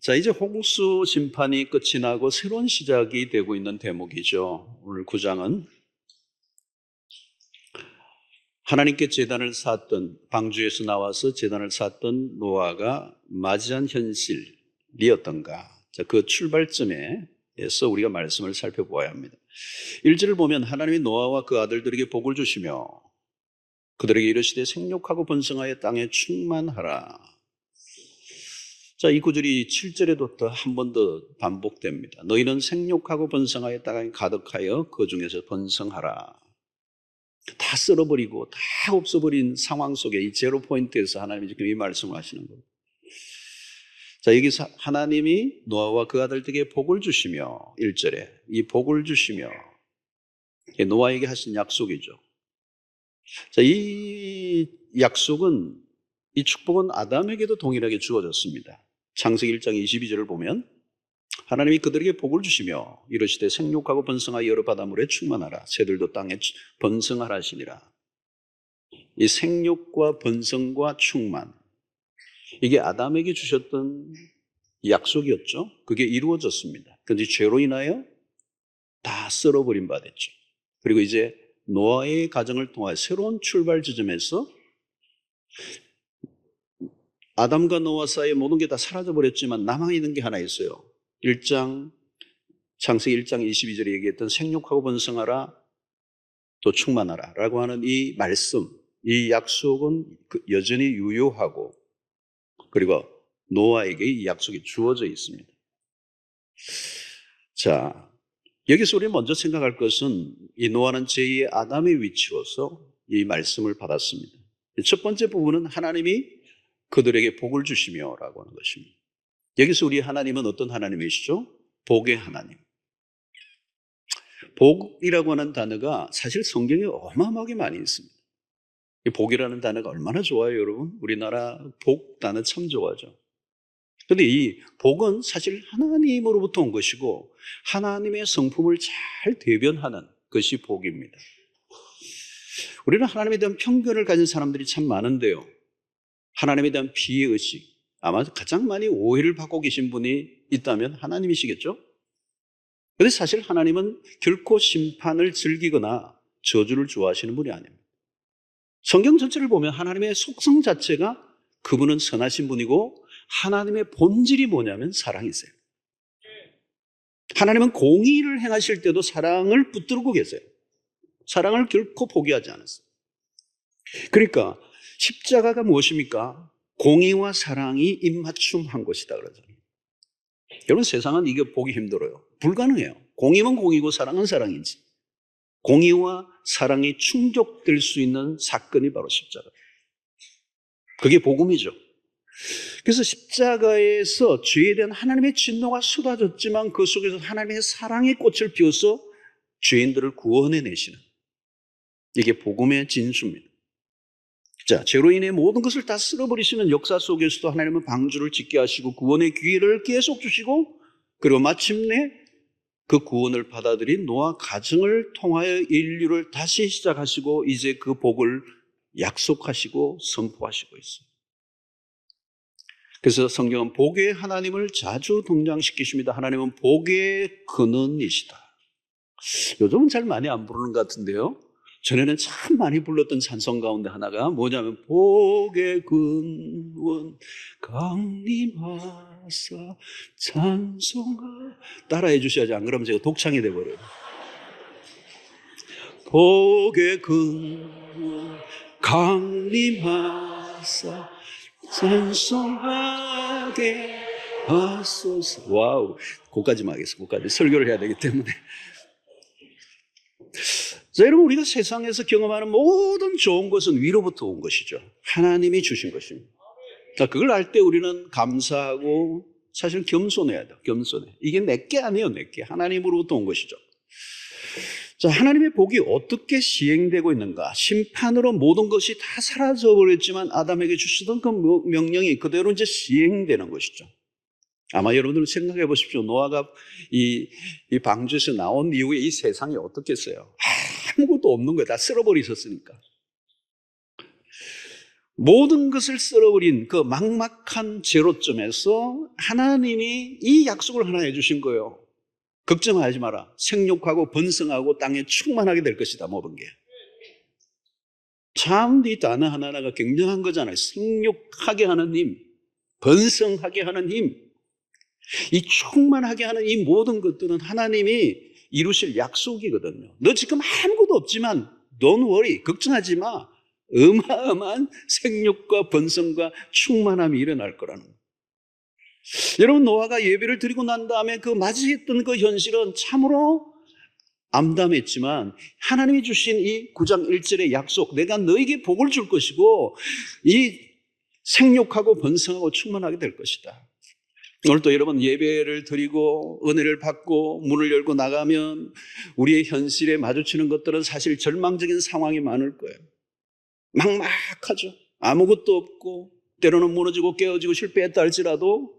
자, 이제 홍수 심판이 끝이 나고 새로운 시작이 되고 있는 대목이죠. 오늘 9장은 하나님께 제단을 쌓았던, 방주에서 나와서 제단을 쌓았던 노아가 맞이한 현실이 어떤가. 자, 그 출발점에서 우리가 말씀을 살펴보아야 합니다. 1절을 보면 하나님이 노아와 그 아들들에게 복을 주시며 그들에게 이르시되 생육하고 번성하여 땅에 충만하라. 자, 이 구절이 7절에도 또 한 번 더 반복됩니다. 너희는 생육하고 번성하여 땅에 가득하여 그 중에서 번성하라. 다 쓸어버리고 다 없어버린 상황 속에 이 제로 포인트에서 하나님이 지금 이 말씀을 하시는 거예요. 자, 여기서 하나님이 노아와 그 아들들에게 복을 주시며 1절에 이 복을 주시며 노아에게 하신 약속이죠. 자, 이 약속은, 이 축복은 아담에게도 동일하게 주어졌습니다. 창세기 1장 22절을 보면 하나님이 그들에게 복을 주시며 이르시되 생육하고 번성하여 여러 바다물에 충만하라. 새들도 땅에 번성하라 하시니라. 이 생육과 번성과 충만, 이게 아담에게 주셨던 약속이었죠. 그게 이루어졌습니다. 그런데 죄로 인하여 다 썰어버린 바 됐죠. 그리고 이제 노아의 가정을 통해 새로운 출발 지점에서 아담과 노아 사이의 모든 게 다 사라져버렸지만 남아있는 게 하나 있어요. 창세기 1장 22절에 얘기했던 생육하고 번성하라 또 충만하라 라고 하는 이 말씀, 이 약속은 여전히 유효하고, 그리고 노아에게 이 약속이 주어져 있습니다. 자, 여기서 우리 먼저 생각할 것은 이 노아는 제2의 아담의 위치로서 이 말씀을 받았습니다. 첫 번째 부분은 하나님이 그들에게 복을 주시며 라고 하는 것입니다. 여기서 우리 하나님은 어떤 하나님이시죠? 복의 하나님. 복이라고 하는 단어가 사실 성경에 어마어마하게 많이 있습니다. 이 복이라는 단어가 얼마나 좋아요, 여러분? 우리나라 복 단어 참 좋아하죠. 그런데 이 복은 사실 하나님으로부터 온 것이고 하나님의 성품을 잘 대변하는 것이 복입니다. 우리는 하나님에 대한 편견을 가진 사람들이 참 많은데요, 하나님에 대한 비의식, 아마 가장 많이 오해를 받고 계신 분이 있다면 하나님이시겠죠? 그런데 사실 하나님은 결코 심판을 즐기거나 저주를 좋아하시는 분이 아닙니다. 성경 전체를 보면 하나님의 속성 자체가 그분은 선하신 분이고 하나님의 본질이 뭐냐면 사랑이세요. 하나님은 공의를 행하실 때도 사랑을 붙들고 계세요. 사랑을 결코 포기하지 않았어요. 그러니까 십자가가 무엇입니까? 공의와 사랑이 입맞춤한 것이다 그러잖아요. 여러분, 세상은 이게 보기 힘들어요. 불가능해요. 공의는 공이고 사랑은 사랑이지. 공의와 사랑이 충족될 수 있는 사건이 바로 십자가. 그게 복음이죠. 그래서 십자가에서 죄에 대한 하나님의 진노가 쏟아졌지만 그 속에서 하나님의 사랑의 꽃을 피워서 죄인들을 구원해내시는, 이게 복음의 진수입니다. 자, 죄로 인해 모든 것을 다 쓸어버리시는 역사 속에서도 하나님은 방주를 짓게 하시고 구원의 기회를 계속 주시고, 그리고 마침내 그 구원을 받아들인 노아 가정을 통하여 인류를 다시 시작하시고 이제 그 복을 약속하시고 선포하시고 있어요. 그래서 성경은 복의 하나님을 자주 등장시키십니다. 하나님은 복의 근원이시다. 요즘은 잘 많이 안 부르는 것 같은데요, 전에는 참 많이 불렀던 찬송 가운데 하나가 뭐냐면 복의 근원 강림하사 찬송하, 따라해 주셔야지, 안 그러면 제가 독창이 돼버려요. 복의 근원 강림하사 찬송하게 하소서. 와우, 거기까지만 하겠습니다. 거기까지 설교를 해야 되기 때문에. 자, 여러분, 우리가 세상에서 경험하는 모든 좋은 것은 위로부터 온 것이죠. 하나님이 주신 것입니다. 자, 그걸 알 때 우리는 감사하고 사실 겸손해야 돼요. 겸손해. 이게 내게 아니에요. 내게 하나님으로부터 온 것이죠. 자, 하나님의 복이 어떻게 시행되고 있는가? 심판으로 모든 것이 다 사라져버렸지만 아담에게 주시던 그 명령이 그대로 이제 시행되는 것이죠. 아마 여러분들 생각해 보십시오. 노아가 이 방주에서 나온 이후에 이 세상이 어떻겠어요? 아무것도 없는 거예요. 다 쓸어버리셨으니까. 모든 것을 썰어버린 그 막막한 제로점에서 하나님이 이 약속을 하나 해주신 거예요. 걱정하지 마라. 생육하고 번성하고 땅에 충만하게 될 것이다. 모든 게. 참 이 단어 하나하나가 굉장한 거잖아요. 생육하게 하는 힘, 번성하게 하는 힘, 이 충만하게 하는 이 모든 것들은 하나님이 이루실 약속이거든요. 너 지금 아무것도 없지만 don't worry, 걱정하지 마. 어마어마한 생육과 번성과 충만함이 일어날 거라는 거예요. 여러분, 노아가 예배를 드리고 난 다음에 그 맞이했던 그 현실은 참으로 암담했지만 하나님이 주신 이 9장 1절의 약속, 내가 너에게 복을 줄 것이고 이 생육하고 번성하고 충만하게 될 것이다. 오늘도 여러분 예배를 드리고 은혜를 받고 문을 열고 나가면 우리의 현실에 마주치는 것들은 사실 절망적인 상황이 많을 거예요. 막막하죠. 아무것도 없고 때로는 무너지고 깨어지고 실패했다 할지라도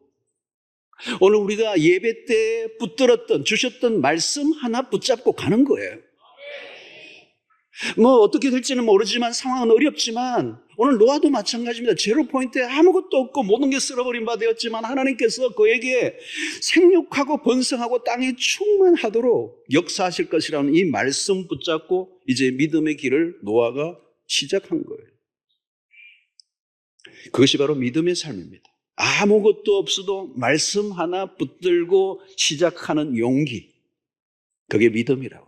오늘 우리가 예배 때 붙들었던 주셨던 말씀 하나 붙잡고 가는 거예요. 뭐 어떻게 될지는 모르지만 상황은 어렵지만 오늘 노아도 마찬가지입니다. 제로 포인트에 아무것도 없고 모든 게 쓸어버린 바 되었지만 하나님께서 그에게 생육하고 번성하고 땅에 충만하도록 역사하실 것이라는 이 말씀 붙잡고 이제 믿음의 길을 노아가 시작한 거예요. 그것이 바로 믿음의 삶입니다. 아무것도 없어도 말씀 하나 붙들고 시작하는 용기, 그게 믿음이라고.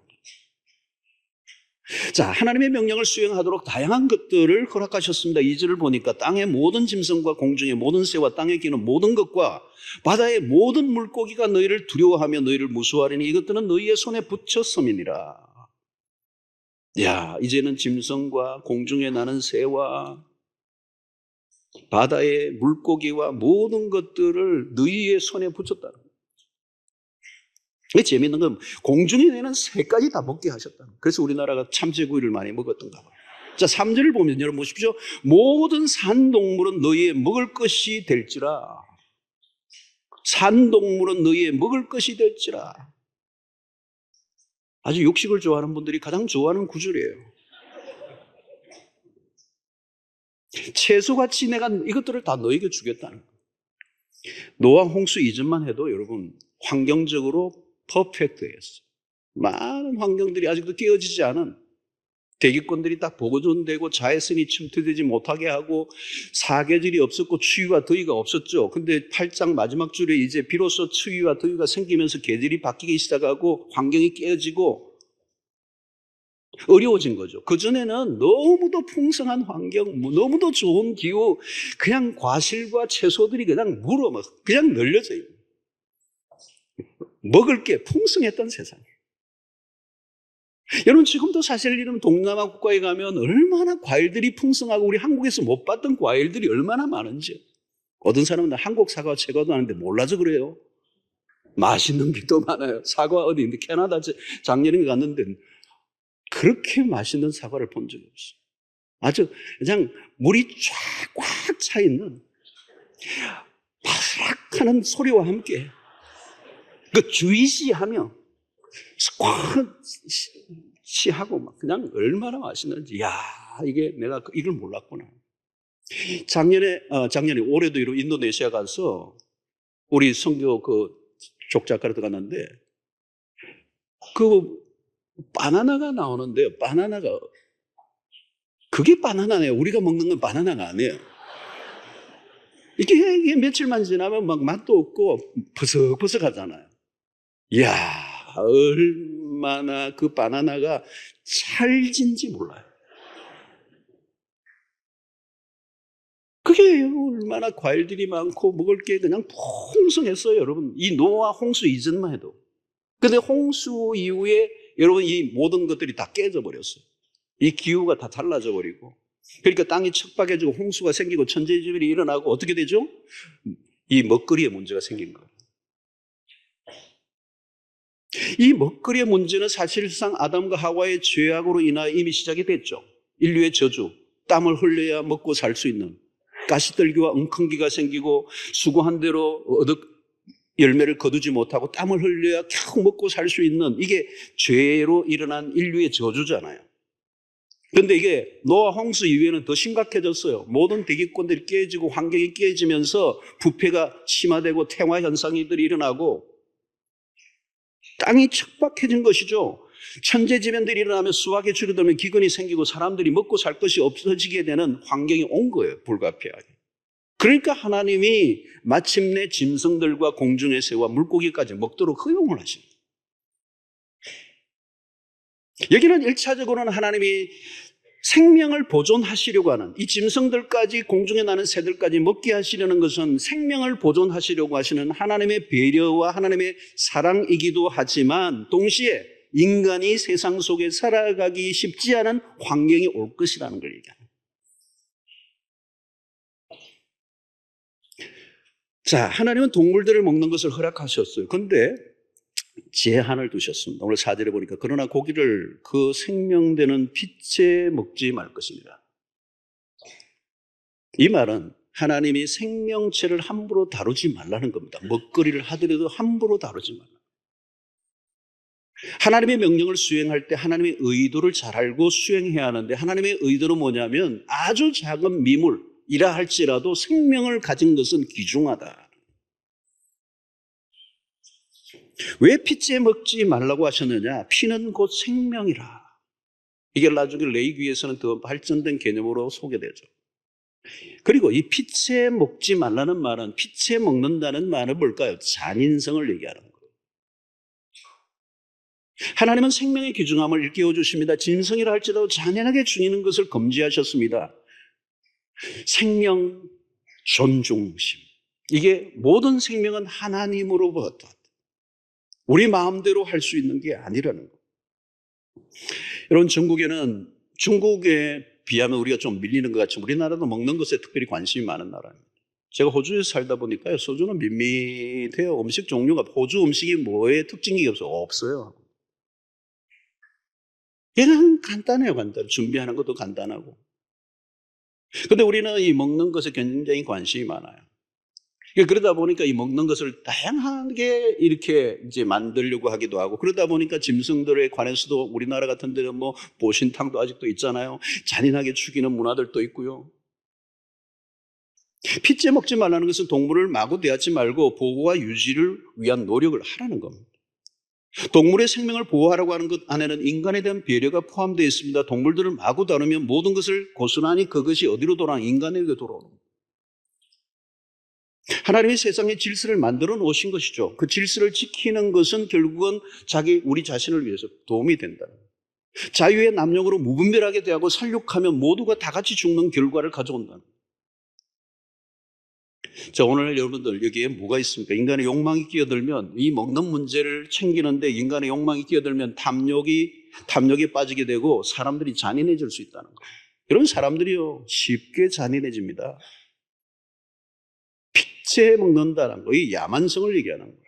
자, 하나님의 명령을 수행하도록 다양한 것들을 허락하셨습니다. 2절을 보니까 땅의 모든 짐승과 공중의 모든 새와 땅에 기는 모든 것과 바다의 모든 물고기가 너희를 두려워하며 너희를 무수하리니 이것들은 너희의 손에 붙였음이니라. 야, 이제는 짐승과 공중에 나는 새와 바다의 물고기와 모든 것들을 너희의 손에 붙였다는 거예요. 재미있는 건 공중에 내는 새까지 다 먹게 하셨다는 거예요. 그래서 우리나라가 참새구이를 많이 먹었던가 봐요. 자, 3절을 보면 여러분 보십시오. 모든 산동물은 너희의 먹을 것이 될지라. 산동물은 너희의 먹을 것이 될지라. 아주 육식을 좋아하는 분들이 가장 좋아하는 구절이에요. 채소같이 내가 이것들을 다 너에게 주겠다는 거예요. 노아 홍수 이전만 해도 여러분 환경적으로 퍼펙트했어요. 많은 환경들이 아직도 깨어지지 않은 대기권들이 다 보존되고 자외선이 침투되지 못하게 하고 사계절이 없었고 추위와 더위가 없었죠. 근데 8장 마지막 줄에 이제 비로소 추위와 더위가 생기면서 계절이 바뀌기 시작하고 환경이 깨어지고 어려워진 거죠. 그전에는 너무도 풍성한 환경, 너무도 좋은 기후, 그냥 과실과 채소들이 그냥 그냥 널려져요. 먹을 게 풍성했던 세상이에요. 여러분, 지금도 사실 이런 동남아 국가에 가면 얼마나 과일들이 풍성하고 우리 한국에서 못 봤던 과일들이 얼마나 많은지. 어떤 사람은 한국 사과 최고도 하는데 몰라서 그래요. 맛있는 게 더 많아요. 사과 어디 있는데 캐나다 작년에 갔는데 그렇게 맛있는 사과를 본 적이 없어요. 아주 그냥 물이 쫙 차 있는 바삭하는 소리와 함께 그 주의시하며 스쿼시하고 막 그냥 얼마나 맛있는지. 야, 이게 내가 이걸 몰랐구나. 작년에 올해도 인도네시아 가서 우리 선교 그 족작가로 들어갔는데 그 바나나가 나오는데요. 바나나가 그게 바나나네요. 우리가 먹는 건 바나나가 아니에요. 이게 며칠만 지나면 막 맛도 없고 버석버석하잖아요. 이야, 얼마나 그 바나나가 찰진지 몰라요. 그게 얼마나 과일들이 많고 먹을 게 그냥 풍성했어요, 여러분. 이 노아 홍수 이전만 해도. 근데 홍수 이후에 여러분 이 모든 것들이 다 깨져버렸어요. 이 기후가 다 달라져 버리고. 그러니까 땅이 척박해지고 홍수가 생기고 천재지변이 일어나고 어떻게 되죠? 이 먹거리에 문제가 생긴 거예요. 이 먹거리의 문제는 사실상 아담과 하와의 죄악으로 인하여 이미 시작이 됐죠. 인류의 저주, 땀을 흘려야 먹고 살 수 있는 가시떨기와 엉겅기가 생기고 수고한 대로 열매를 거두지 못하고 땀을 흘려야 겨우 먹고 살 수 있는 이게 죄로 일어난 인류의 저주잖아요. 그런데 이게 노아 홍수 이후에는 더 심각해졌어요. 모든 대기권들이 깨지고 환경이 깨지면서 부패가 심화되고 태화 현상들이 일어나고 땅이 척박해진 것이죠. 천재지변들이 일어나면 수확이 줄어들면 기근이 생기고 사람들이 먹고 살 것이 없어지게 되는 환경이 온 거예요. 불가피하게. 그러니까 하나님이 마침내 짐승들과 공중의 새와 물고기까지 먹도록 허용을 하십니다. 여기는 1차적으로는 하나님이 생명을 보존하시려고 하는 이 짐승들까지 공중에 나는 새들까지 먹게 하시려는 것은 생명을 보존하시려고 하시는 하나님의 배려와 하나님의 사랑이기도 하지만 동시에 인간이 세상 속에 살아가기 쉽지 않은 환경이 올 것이라는 걸 얘기합니다. 자, 하나님은 동물들을 먹는 것을 허락하셨어요. 그런데 제한을 두셨습니다. 오늘 4절에 보니까 그러나 고기를 그 생명되는 빛에 먹지 말 것입니다. 이 말은 하나님이 생명체를 함부로 다루지 말라는 겁니다. 먹거리를 하더라도 함부로 다루지 말라. 하나님의 명령을 수행할 때 하나님의 의도를 잘 알고 수행해야 하는데 하나님의 의도는 뭐냐면 아주 작은 미물이라 할지라도 생명을 가진 것은 귀중하다. 왜 피째 먹지 말라고 하셨느냐? 피는 곧 생명이라. 이게 나중에 레위기에서는 더 발전된 개념으로 소개되죠. 그리고 이 피째 먹지 말라는 말은 피째 먹는다는 말은 뭘까요? 잔인성을 얘기하는 거예요. 하나님은 생명의 귀중함을 일깨워 주십니다. 짐승이라 할지라도 잔인하게 죽이는 것을 금지하셨습니다. 생명 존중심. 이게 모든 생명은 하나님으로부터 우리 마음대로 할 수 있는 게 아니라는 거. 여러분, 전국에는 중국에 비하면 우리가 좀 밀리는 것 같지만 우리나라도 먹는 것에 특별히 관심이 많은 나라입니다. 제가 호주에서 살다 보니까요, 소주는 밋밋해요. 음식 종류가 호주 음식이 뭐에 특징이 없어요. 그냥 간단해요, 간단. 준비하는 것도 간단하고. 근데 우리는 이 먹는 것에 굉장히 관심이 많아요. 그러다 보니까 이 먹는 것을 다양하게 이렇게 이제 만들려고 하기도 하고 그러다 보니까 짐승들에 관해서도 우리나라 같은 데는 뭐 보신탕도 아직도 있잖아요. 잔인하게 죽이는 문화들도 있고요. 피째 먹지 말라는 것은 동물을 마구 대하지 말고 보호와 유지를 위한 노력을 하라는 겁니다. 동물의 생명을 보호하라고 하는 것 안에는 인간에 대한 배려가 포함되어 있습니다. 동물들을 마구 다루면 모든 것을 고스란히 그것이 어디로 돌아오는 인간에게 돌아오는 겁니다. 하나님이 세상의 질서를 만들어 놓으신 것이죠. 그 질서를 지키는 것은 결국은 우리 자신을 위해서 도움이 된다. 자유의 남용으로 무분별하게 대하고 살육하면 모두가 다 같이 죽는 결과를 가져온다. 자, 오늘 여러분들 여기에 뭐가 있습니까? 인간의 욕망이 끼어들면 이 먹는 문제를 챙기는데 인간의 욕망이 끼어들면 탐욕에 빠지게 되고 사람들이 잔인해질 수 있다는 거예요. 이런 사람들이요 쉽게 잔인해집니다. 피째 먹는다는 거, 이 야만성을 얘기하는 거예요.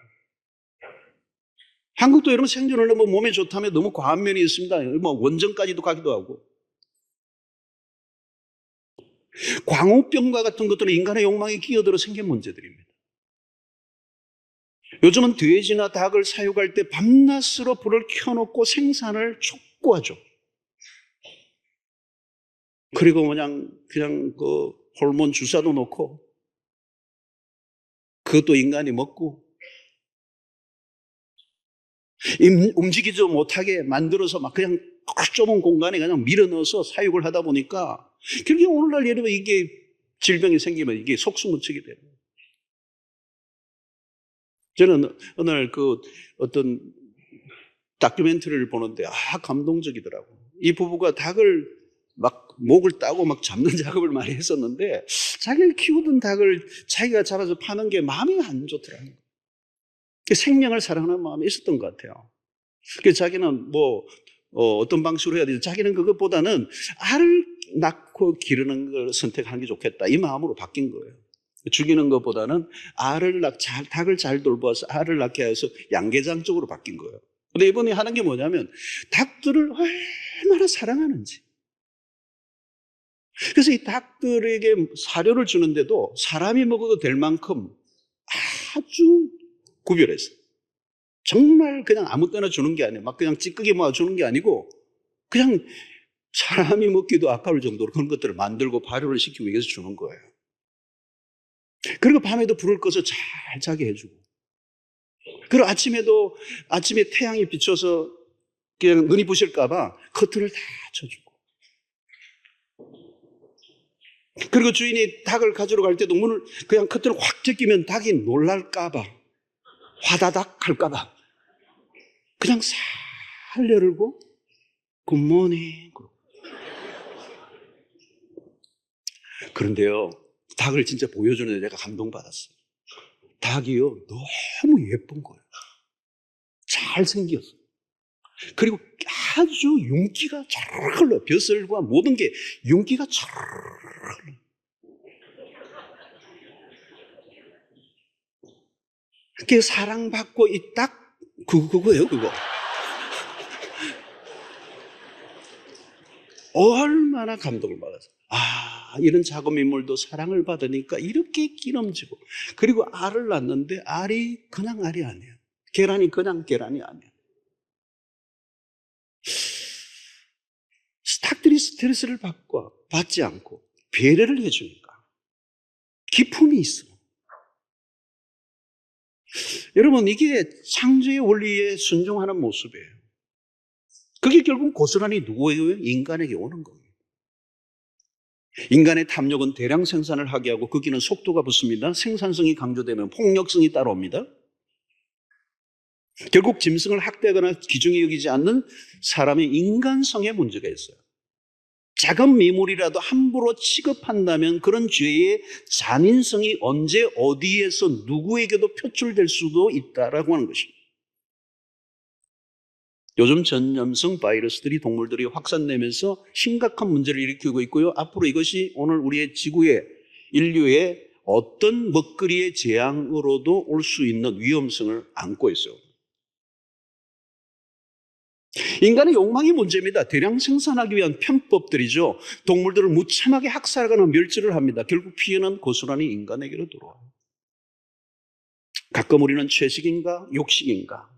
한국도 여러분 생존을 하면 몸에 좋다면 너무 과한 면이 있습니다. 뭐 원전까지도 가기도 하고. 광우병과 같은 것들은 인간의 욕망이 끼어들어 생긴 문제들입니다. 요즘은 돼지나 닭을 사육할 때 밤낮으로 불을 켜놓고 생산을 촉구하죠. 그리고 그냥 그 호르몬 주사도 놓고 그것도 인간이 먹고 움직이지 못하게 만들어서 막 그냥 좁은 공간에 그냥 밀어넣어서 사육을 하다 보니까 결국에 오늘날 여러분 이게 질병이 생기면 이게 속수무책이 돼요. 저는 어느 날 그 어떤 다큐멘터리를 보는데 감동적이더라고. 이 부부가 닭을 막 목을 따고 막 잡는 작업을 많이 했었는데 자기가 키우던 닭을 자기가 잡아서 파는 게 마음이 안 좋더라고요. 생명을 사랑하는 마음이 있었던 것 같아요. 그래서 자기는 어떤 방식으로 해야 되지? 자기는 그것보다는 알을 낳고 기르는 걸 선택하는 게 좋겠다. 이 마음으로 바뀐 거예요. 죽이는 것보다는 닭을 잘 돌봐서 알을 낳게 해서 양계장 쪽으로 바뀐 거예요. 근데 이번에 하는 게 뭐냐면 닭들을 얼마나 사랑하는지. 그래서 이 닭들에게 사료를 주는데도 사람이 먹어도 될 만큼 아주 구별해서 정말 그냥 아무 때나 주는 게 아니에요. 막 그냥 찌끄기 모아 주는 게 아니고 그냥 사람이 먹기도 아까울 정도로 그런 것들을 만들고 발효를 시키고 위해서 주는 거예요. 그리고 밤에도 불을 꺼서 잘 자게 해주고, 그리고 아침에 태양이 비쳐서 그냥 눈이 부실까봐 커튼을 다 쳐주고, 그리고 주인이 닭을 가지러 갈 때도 문을 그냥 커튼을 확 제끼면 닭이 놀랄까봐, 화다닥 할까봐 그냥 살 열고 굿모닝. 그런데요, 닭을 진짜 보여주는데 내가 감동받았어요. 닭이요, 너무 예쁜 거예요. 잘생겼어요. 그리고 아주 윤기가 잘 흘러요. 벼슬과 모든 게 윤기가 잘 흘러요. 그게 사랑받고 이 딱 그거예요, 그거. 얼마나 감동을 받았어요. 이런 작은 인물도 사랑을 받으니까 이렇게 기름지고, 그리고 알을 낳는데 알이 그냥 알이 아니에요. 계란이 그냥 계란이 아니에요. 닭들이 스트레스를 받지 않고 배려를 해주니까 기품이 있어. 여러분, 이게 창조의 원리에 순종하는 모습이에요. 그게 결국 고스란히 누구에게? 인간에게 오는 겁니다. 인간의 탐욕은 대량 생산을 하게 하고 거기는 속도가 붙습니다. 생산성이 강조되면 폭력성이 따라옵니다. 결국 짐승을 학대하거나 귀중히 여기지 않는 사람의 인간성에 문제가 있어요. 작은 미물이라도 함부로 취급한다면 그런 죄의 잔인성이 언제 어디에서 누구에게도 표출될 수도 있다라고 하는 것입니다. 요즘 전염성 바이러스들이 동물들이 확산되면서 심각한 문제를 일으키고 있고요. 앞으로 이것이 오늘 우리의 지구의 인류의 어떤 먹거리의 재앙으로도 올 수 있는 위험성을 안고 있어요. 인간의 욕망이 문제입니다. 대량 생산하기 위한 편법들이죠. 동물들을 무참하게 학살하거나 멸절을 합니다. 결국 피해는 고스란히 인간에게로 들어와요. 가끔 우리는 채식인가 육식인가,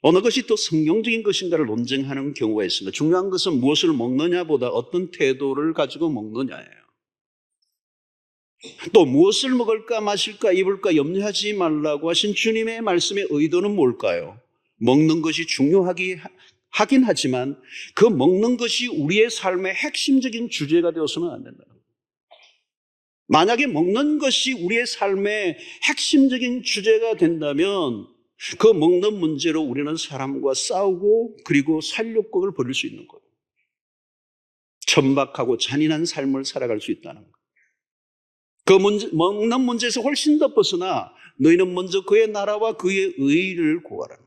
어느 것이 또 성경적인 것인가를 논쟁하는 경우가 있습니다. 중요한 것은 무엇을 먹느냐보다 어떤 태도를 가지고 먹느냐예요. 또 무엇을 먹을까 마실까 입을까 염려하지 말라고 하신 주님의 말씀의 의도는 뭘까요? 먹는 것이 중요하긴 하지만 그 먹는 것이 우리의 삶의 핵심적인 주제가 되어서는 안 된다. 만약에 먹는 것이 우리의 삶의 핵심적인 주제가 된다면 그 먹는 문제로 우리는 사람과 싸우고 그리고 살육곡을 벌일 수 있는 거예요. 천박하고 잔인한 삶을 살아갈 수 있다는 거예요. 그 먹는 문제에서 훨씬 더 벗어나 너희는 먼저 그의 나라와 그의 의를 구하라.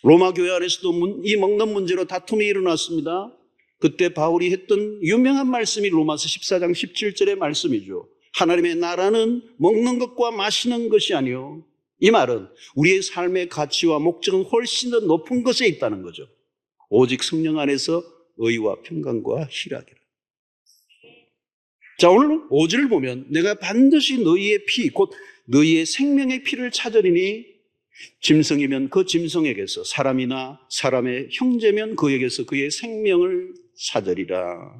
로마 교회 안에서도 이 먹는 문제로 다툼이 일어났습니다. 그때 바울이 했던 유명한 말씀이 로마서 14장 17절의 말씀이죠. 하나님의 나라는 먹는 것과 마시는 것이 아니요, 이 말은 우리의 삶의 가치와 목적은 훨씬 더 높은 것에 있다는 거죠. 오직 성령 안에서 의와 평강과 희락이라. 자, 오늘 5절을 보면 내가 반드시 너희의 피, 곧 너희의 생명의 피를 찾으리니 짐승이면 그 짐승에게서, 사람이나 사람의 형제면 그에게서 그의 생명을 찾으리라.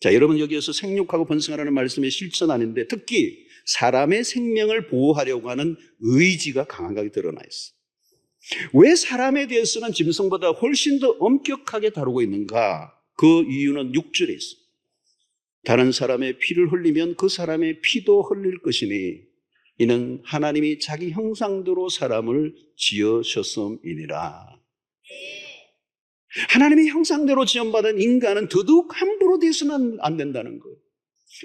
자, 여러분, 여기에서 생육하고 번성하라는 말씀의 실천 아닌데 특히 사람의 생명을 보호하려고 하는 의지가 강하게 드러나 있어요. 왜 사람에 대해서는 짐승보다 훨씬 더 엄격하게 다루고 있는가? 그 이유는 6절에 있어요. 다른 사람의 피를 흘리면 그 사람의 피도 흘릴 것이니 이는 하나님이 자기 형상대로 사람을 지으셨음이니라. 하나님의 형상대로 지음받은 인간은 더더욱 함부로 대해서는 안 된다는 거예요.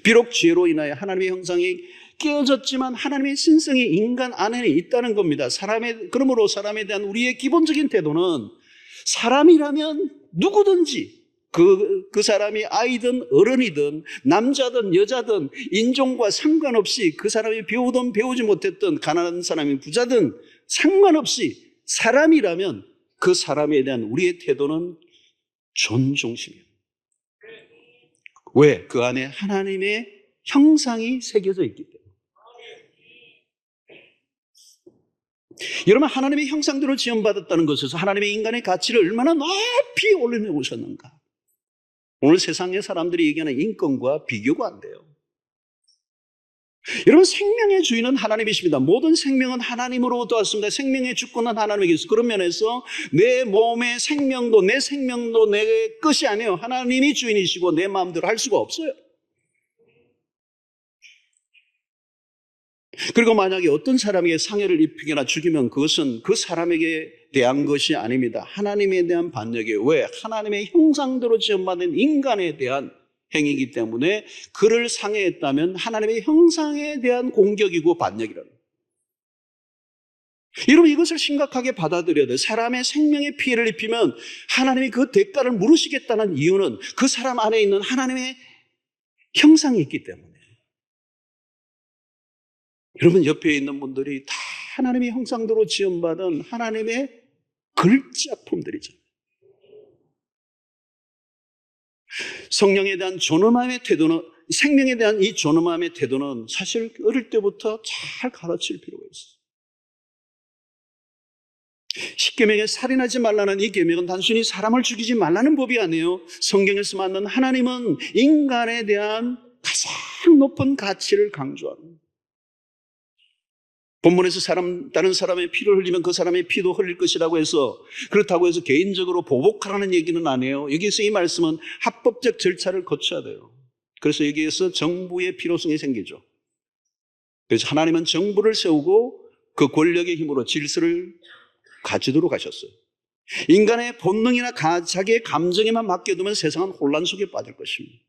비록 죄로 인하여 하나님의 형상이 깨어졌지만 하나님의 신성이 인간 안에 있다는 겁니다. 그러므로 사람에 대한 우리의 기본적인 태도는 사람이라면 누구든지 그 사람이 아이든 어른이든 남자든 여자든 인종과 상관없이, 그 사람이 배우든 배우지 못했든 가난한 사람이 부자든 상관없이 사람이라면 그 사람에 대한 우리의 태도는 존중심이에요. 왜? 그 안에 하나님의 형상이 새겨져 있기 때문에. 여러분, 하나님의 형상대로 지음받았다는 것에서 하나님의 인간의 가치를 얼마나 높이 올려놓으셨는가. 오늘 세상의 사람들이 얘기하는 인권과 비교가 안 돼요. 여러분, 생명의 주인은 하나님이십니다. 모든 생명은 하나님으로부터 왔습니다. 생명의 주권은 하나님에게서. 그런 면에서 내 몸의 생명도 내 생명도 내 것이 아니에요. 하나님이 주인이시고 내 마음대로 할 수가 없어요. 그리고 만약에 어떤 사람에게 상해를 입히거나 죽이면 그것은 그 사람에게 대한 것이 아닙니다. 하나님에 대한 반역이에요. 왜? 하나님의 형상대로 지음받은 인간에 대한 행위이기 때문에 그를 상해했다면 하나님의 형상에 대한 공격이고 반역이라는 거예요. 여러분, 이것을 심각하게 받아들여야 돼요. 사람의 생명에 피해를 입히면 하나님이 그 대가를 물으시겠다는 이유는 그 사람 안에 있는 하나님의 형상이 있기 때문에. 여러분, 옆에 있는 분들이 다 하나님의 형상대로 지음받은 하나님의 글작품들이잖아요. 성령에 대한 존엄함의 태도는, 생명에 대한 이 존엄함의 태도는 사실 어릴 때부터 잘 가르칠 필요가 있어요. 십계명에 살인하지 말라는 이 계명은 단순히 사람을 죽이지 말라는 법이 아니에요. 성경에서 만난 하나님은 인간에 대한 가장 높은 가치를 강조하는, 본문에서 다른 사람의 피를 흘리면 그 사람의 피도 흘릴 것이라고 해서, 그렇다고 해서 개인적으로 보복하라는 얘기는 아니에요. 여기서 이 말씀은 합법적 절차를 거쳐야 돼요. 그래서 여기에서 정부의 필요성이 생기죠. 그래서 하나님은 정부를 세우고 그 권력의 힘으로 질서를 가지도록 하셨어요. 인간의 본능이나 자기의 감정에만 맡겨두면 세상은 혼란 속에 빠질 것입니다.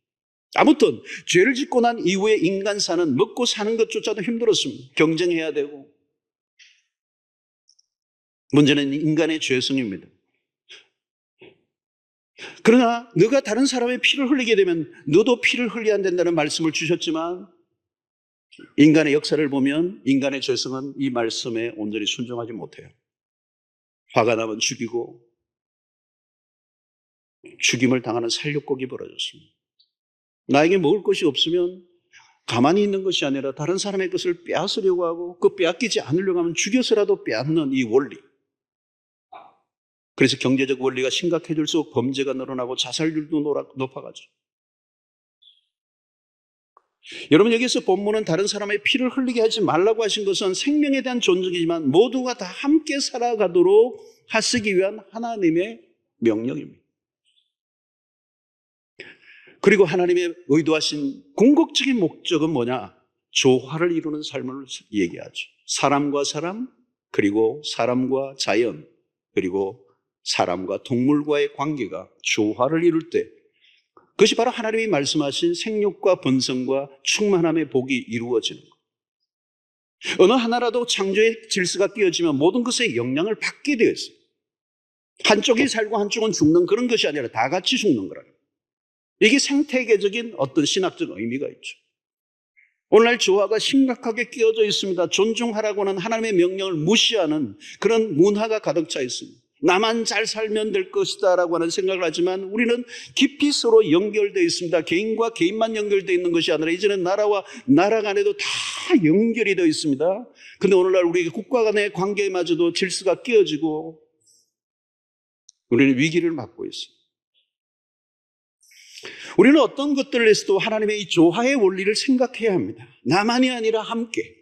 아무튼 죄를 짓고 난 이후에 인간사는 먹고 사는 것조차도 힘들었습니다. 경쟁해야 되고. 문제는 인간의 죄성입니다. 그러나 너가 다른 사람의 피를 흘리게 되면 너도 피를 흘려야 된다는 말씀을 주셨지만, 인간의 역사를 보면 인간의 죄성은 이 말씀에 온전히 순종하지 못해요. 화가 나면 죽이고, 죽임을 당하는 살육곡이 벌어졌습니다. 나에게 먹을 것이 없으면 가만히 있는 것이 아니라 다른 사람의 것을 빼앗으려고 하고, 그 빼앗기지 않으려고 하면 죽여서라도 빼앗는 이 원리. 그래서 경제적 원리가 심각해질수록 범죄가 늘어나고 자살률도 높아가죠. 여러분, 여기서 본문은 다른 사람의 피를 흘리게 하지 말라고 하신 것은 생명에 대한 존중이지만 모두가 다 함께 살아가도록 하시기 위한 하나님의 명령입니다. 그리고 하나님의 의도하신 궁극적인 목적은 뭐냐? 조화를 이루는 삶을 얘기하죠. 사람과 사람, 그리고 사람과 자연, 그리고 사람과 동물과의 관계가 조화를 이룰 때, 그것이 바로 하나님이 말씀하신 생육과 번성과 충만함의 복이 이루어지는 것. 어느 하나라도 창조의 질서가 깨어지면 모든 것에 영향을 받게 되어 있어요. 한쪽이 살고 한쪽은 죽는 그런 것이 아니라 다 같이 죽는 거라는 거예요. 이게 생태계적인 어떤 신학적 의미가 있죠. 오늘날 조화가 심각하게 깨어져 있습니다. 존중하라고 하는 하나님의 명령을 무시하는 그런 문화가 가득 차 있습니다. 나만 잘 살면 될 것이다 라고 하는 생각을 하지만 우리는 깊이 서로 연결되어 있습니다. 개인과 개인만 연결되어 있는 것이 아니라 이제는 나라와 나라 간에도 다 연결이 되어 있습니다. 그런데 오늘날 우리 국가 간의 관계마저도 질서가 깨어지고 우리는 위기를 맞고 있습니다. 우리는 어떤 것들을 해서도 하나님의 이 조화의 원리를 생각해야 합니다. 나만이 아니라 함께.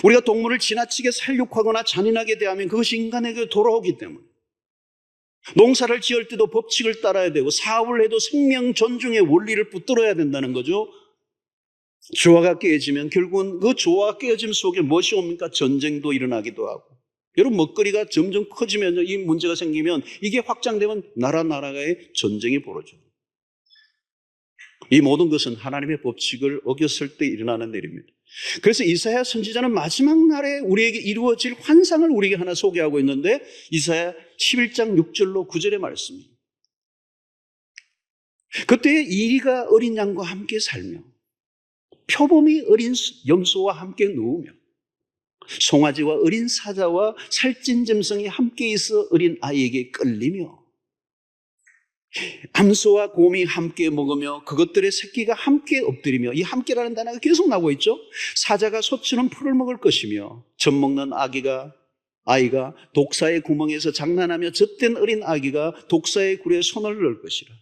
우리가 동물을 지나치게 살육하거나 잔인하게 대하면 그것이 인간에게 돌아오기 때문에, 농사를 지을 때도 법칙을 따라야 되고 사업을 해도 생명 존중의 원리를 붙들어야 된다는 거죠. 조화가 깨어지면 결국은 그 조화가 깨어짐 속에 무엇이 옵니까? 전쟁도 일어나기도 하고. 여러분, 먹거리가 점점 커지면, 이 문제가 생기면, 이게 확장되면 나라의 전쟁이 벌어져요. 이 모든 것은 하나님의 법칙을 어겼을 때 일어나는 일입니다. 그래서 이사야 선지자는 마지막 날에 우리에게 이루어질 환상을 우리에게 하나 소개하고 있는데, 이사야 11장 6절로 9절의 말씀입니다. 그때 이리가 어린 양과 함께 살며 표범이 어린 염소와 함께 누우며 송아지와 어린 사자와 살찐 짐승이 함께 있어 어린 아이에게 끌리며 암소와 곰이 함께 먹으며 그것들의 새끼가 함께 엎드리며, 이 함께라는 단어가 계속 나오고 있죠. 사자가 소처럼 풀을 먹을 것이며 젖 먹는 아기가 아이가 독사의 구멍에서 장난하며 젖된 어린 아기가 독사의 굴에 손을 넣을 것이라.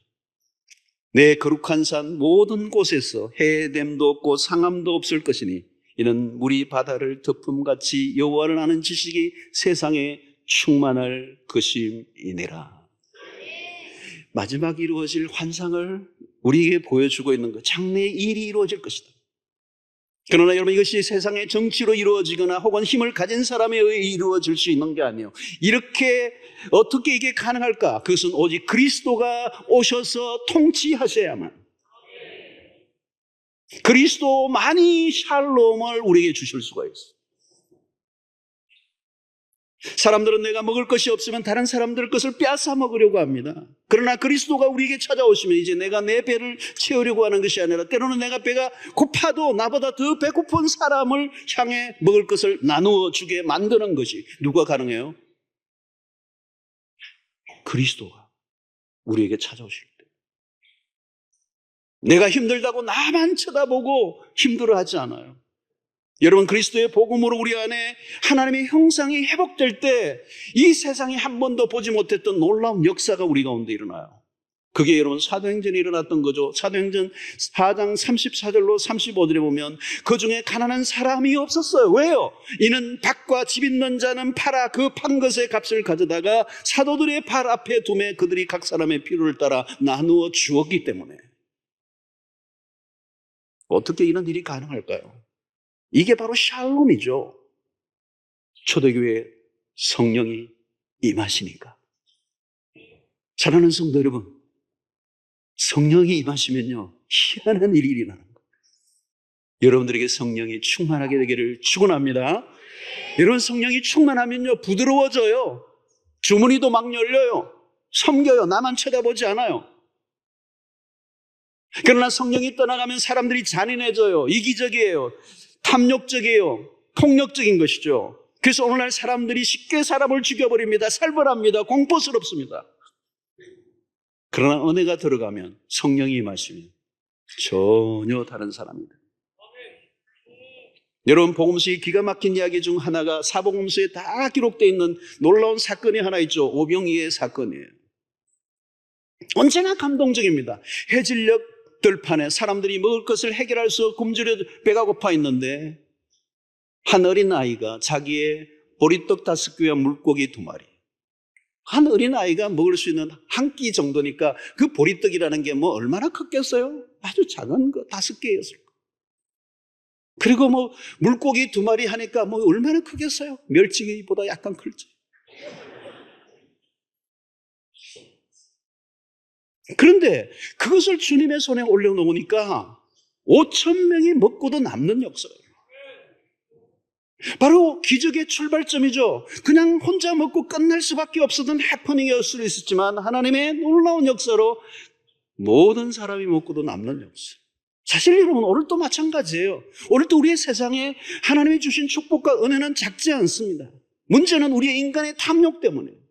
내 거룩한 산 모든 곳에서 해됨도 없고 상함도 없을 것이니 이는 물이 바다를 덮음같이 여호와를 아는 지식이 세상에 충만할 것임이니라. 마지막 이루어질 환상을 우리에게 보여주고 있는 것, 장래의 일이 이루어질 것이다. 그러나 여러분, 이것이 세상의 정치로 이루어지거나 혹은 힘을 가진 사람에 의해 이루어질 수 있는 게 아니에요. 이렇게 어떻게 이게 가능할까? 그것은 오직 그리스도가 오셔서 통치하셔야만, 그리스도만이 샬롬을 우리에게 주실 수가 있어요. 사람들은 내가 먹을 것이 없으면 다른 사람들 것을 빼앗아 먹으려고 합니다. 그러나 그리스도가 우리에게 찾아오시면 이제 내가 내 배를 채우려고 하는 것이 아니라 때로는 내가 배가 고파도 나보다 더 배고픈 사람을 향해 먹을 것을 나누어 주게 만드는 것이 누가 가능해요? 그리스도가 우리에게 찾아오실 때. 내가 힘들다고 나만 쳐다보고 힘들어하지 않아요. 여러분, 그리스도의 복음으로 우리 안에 하나님의 형상이 회복될 때 이 세상에 한 번도 보지 못했던 놀라운 역사가 우리 가운데 일어나요. 그게 여러분 사도행전에 일어났던 거죠. 사도행전 4장 34절로 35절에 보면 그 중에 가난한 사람이 없었어요. 왜요? 이는 밭과 집 있는 자는 팔아 그 판 것의 값을 가져다가 사도들의 발 앞에 두매 그들이 각 사람의 필요를 따라 나누어 주었기 때문에. 어떻게 이런 일이 가능할까요? 이게 바로 샬롬이죠. 초대교회에 성령이 임하시니까. 사랑하는 성도 여러분, 성령이 임하시면요, 희한한 일이 일어나는 거예요. 여러분들에게 성령이 충만하게 되기를 축원합니다. 여러분, 성령이 충만하면요, 부드러워져요. 주머니도 막 열려요. 섬겨요. 나만 쳐다보지 않아요. 그러나 성령이 떠나가면 사람들이 잔인해져요. 이기적이에요. 탐욕적이에요. 폭력적인 것이죠. 그래서 오늘날 사람들이 쉽게 사람을 죽여버립니다. 살벌합니다. 공포스럽습니다. 그러나 은혜가 들어가면, 성령이 임하시면 전혀 다른 사람입니다. 여러분, 복음서의 기가 막힌 이야기 중 하나가 사복음서에 다 기록되어 있는 놀라운 사건이 하나 있죠. 오병이의 사건이에요. 언제나 감동적입니다. 해질녘 들판에 사람들이 먹을 것을 해결할 수 없고 굶주려 배가 고파 있는데 한 어린 아이가 자기의 보리떡 5개와 물고기 2마리, 한 어린 아이가 먹을 수 있는 한 끼 정도니까 그 보리떡이라는 게 뭐 얼마나 컸겠어요? 아주 작은 거 5개였을 거. 그리고 뭐 물고기 2마리 하니까 뭐 얼마나 크겠어요? 멸치보다 약간 클죠. 그런데 그것을 주님의 손에 올려놓으니까 5,000명이 먹고도 남는 역사예요. 바로 기적의 출발점이죠. 그냥 혼자 먹고 끝날 수밖에 없었던 해퍼닝이었을 수 있었지만 하나님의 놀라운 역사로 모든 사람이 먹고도 남는 역사. 사실 여러분, 오늘도 마찬가지예요. 오늘도 우리의 세상에 하나님이 주신 축복과 은혜는 작지 않습니다. 문제는 우리의 인간의 탐욕 때문에요.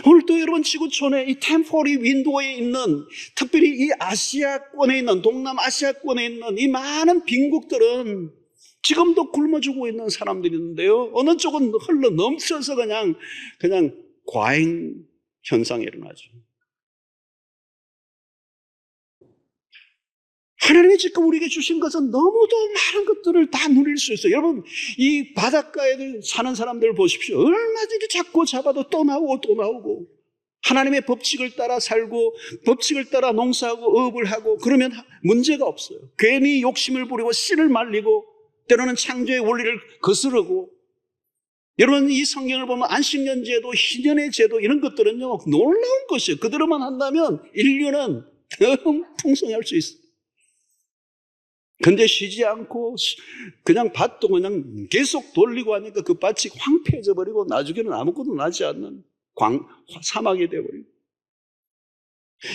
오늘도 여러분, 지구촌에 이 템포리 윈도우에 있는, 특별히 이 아시아권에 있는, 동남아시아권에 있는 이 많은 빈국들은 지금도 굶어 죽고 있는 사람들이 있는데요, 어느 쪽은 흘러 넘쳐서 그냥 과잉 현상이 일어나죠. 하나님이 지금 우리에게 주신 것은 너무도 많은 것들을 다 누릴 수 있어요. 여러분, 이 바닷가에 사는 사람들 보십시오. 얼마든지 잡고 잡아도 또 나오고 또 나오고, 하나님의 법칙을 따라 살고 법칙을 따라 농사하고 업을 하고 그러면 문제가 없어요. 괜히 욕심을 부리고 씨를 말리고 때로는 창조의 원리를 거스르고. 여러분, 이 성경을 보면 안식년 제도, 희년의 제도, 이런 것들은요, 놀라운 것이에요. 그대로만 한다면 인류는 더 풍성할 수 있어요. 근데 쉬지 않고 그냥 밭도 그냥 계속 돌리고 하니까 그 밭이 황폐해져 버리고 나중에는 아무것도 나지 않는 사막이 되어버리고.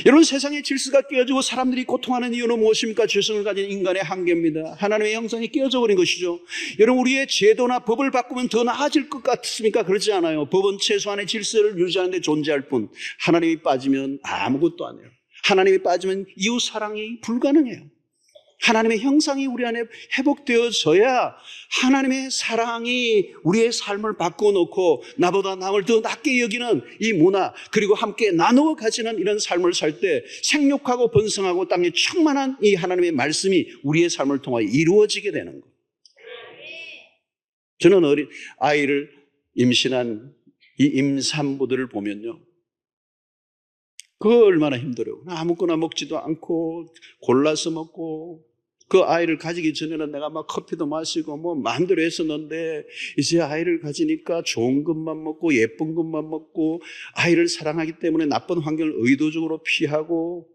여러분, 세상의 질서가 깨어지고 사람들이 고통하는 이유는 무엇입니까? 죄성을 가진 인간의 한계입니다. 하나님의 형상이 깨어져 버린 것이죠. 여러분, 우리의 제도나 법을 바꾸면 더 나아질 것 같습니까? 그렇지 않아요. 법은 최소한의 질서를 유지하는 데 존재할 뿐, 하나님이 빠지면 아무것도 안 해요. 하나님이 빠지면 이웃 사랑이 불가능해요. 하나님의 형상이 우리 안에 회복되어져야 하나님의 사랑이 우리의 삶을 바꿔놓고 나보다 남을 더 낮게 여기는 이 문화, 그리고 함께 나누어 가지는 이런 삶을 살 때 생육하고 번성하고 땅에 충만한 이 하나님의 말씀이 우리의 삶을 통하여 이루어지게 되는 거예요. 저는 어린 아이를 임신한 이 임산부들을 보면요, 그거 얼마나 힘들어요. 아무거나 먹지도 않고 골라서 먹고, 그 아이를 가지기 전에는 내가 막 커피도 마시고 뭐 마음대로 했었는데, 이제 아이를 가지니까 좋은 것만 먹고 예쁜 것만 먹고, 아이를 사랑하기 때문에 나쁜 환경을 의도적으로 피하고,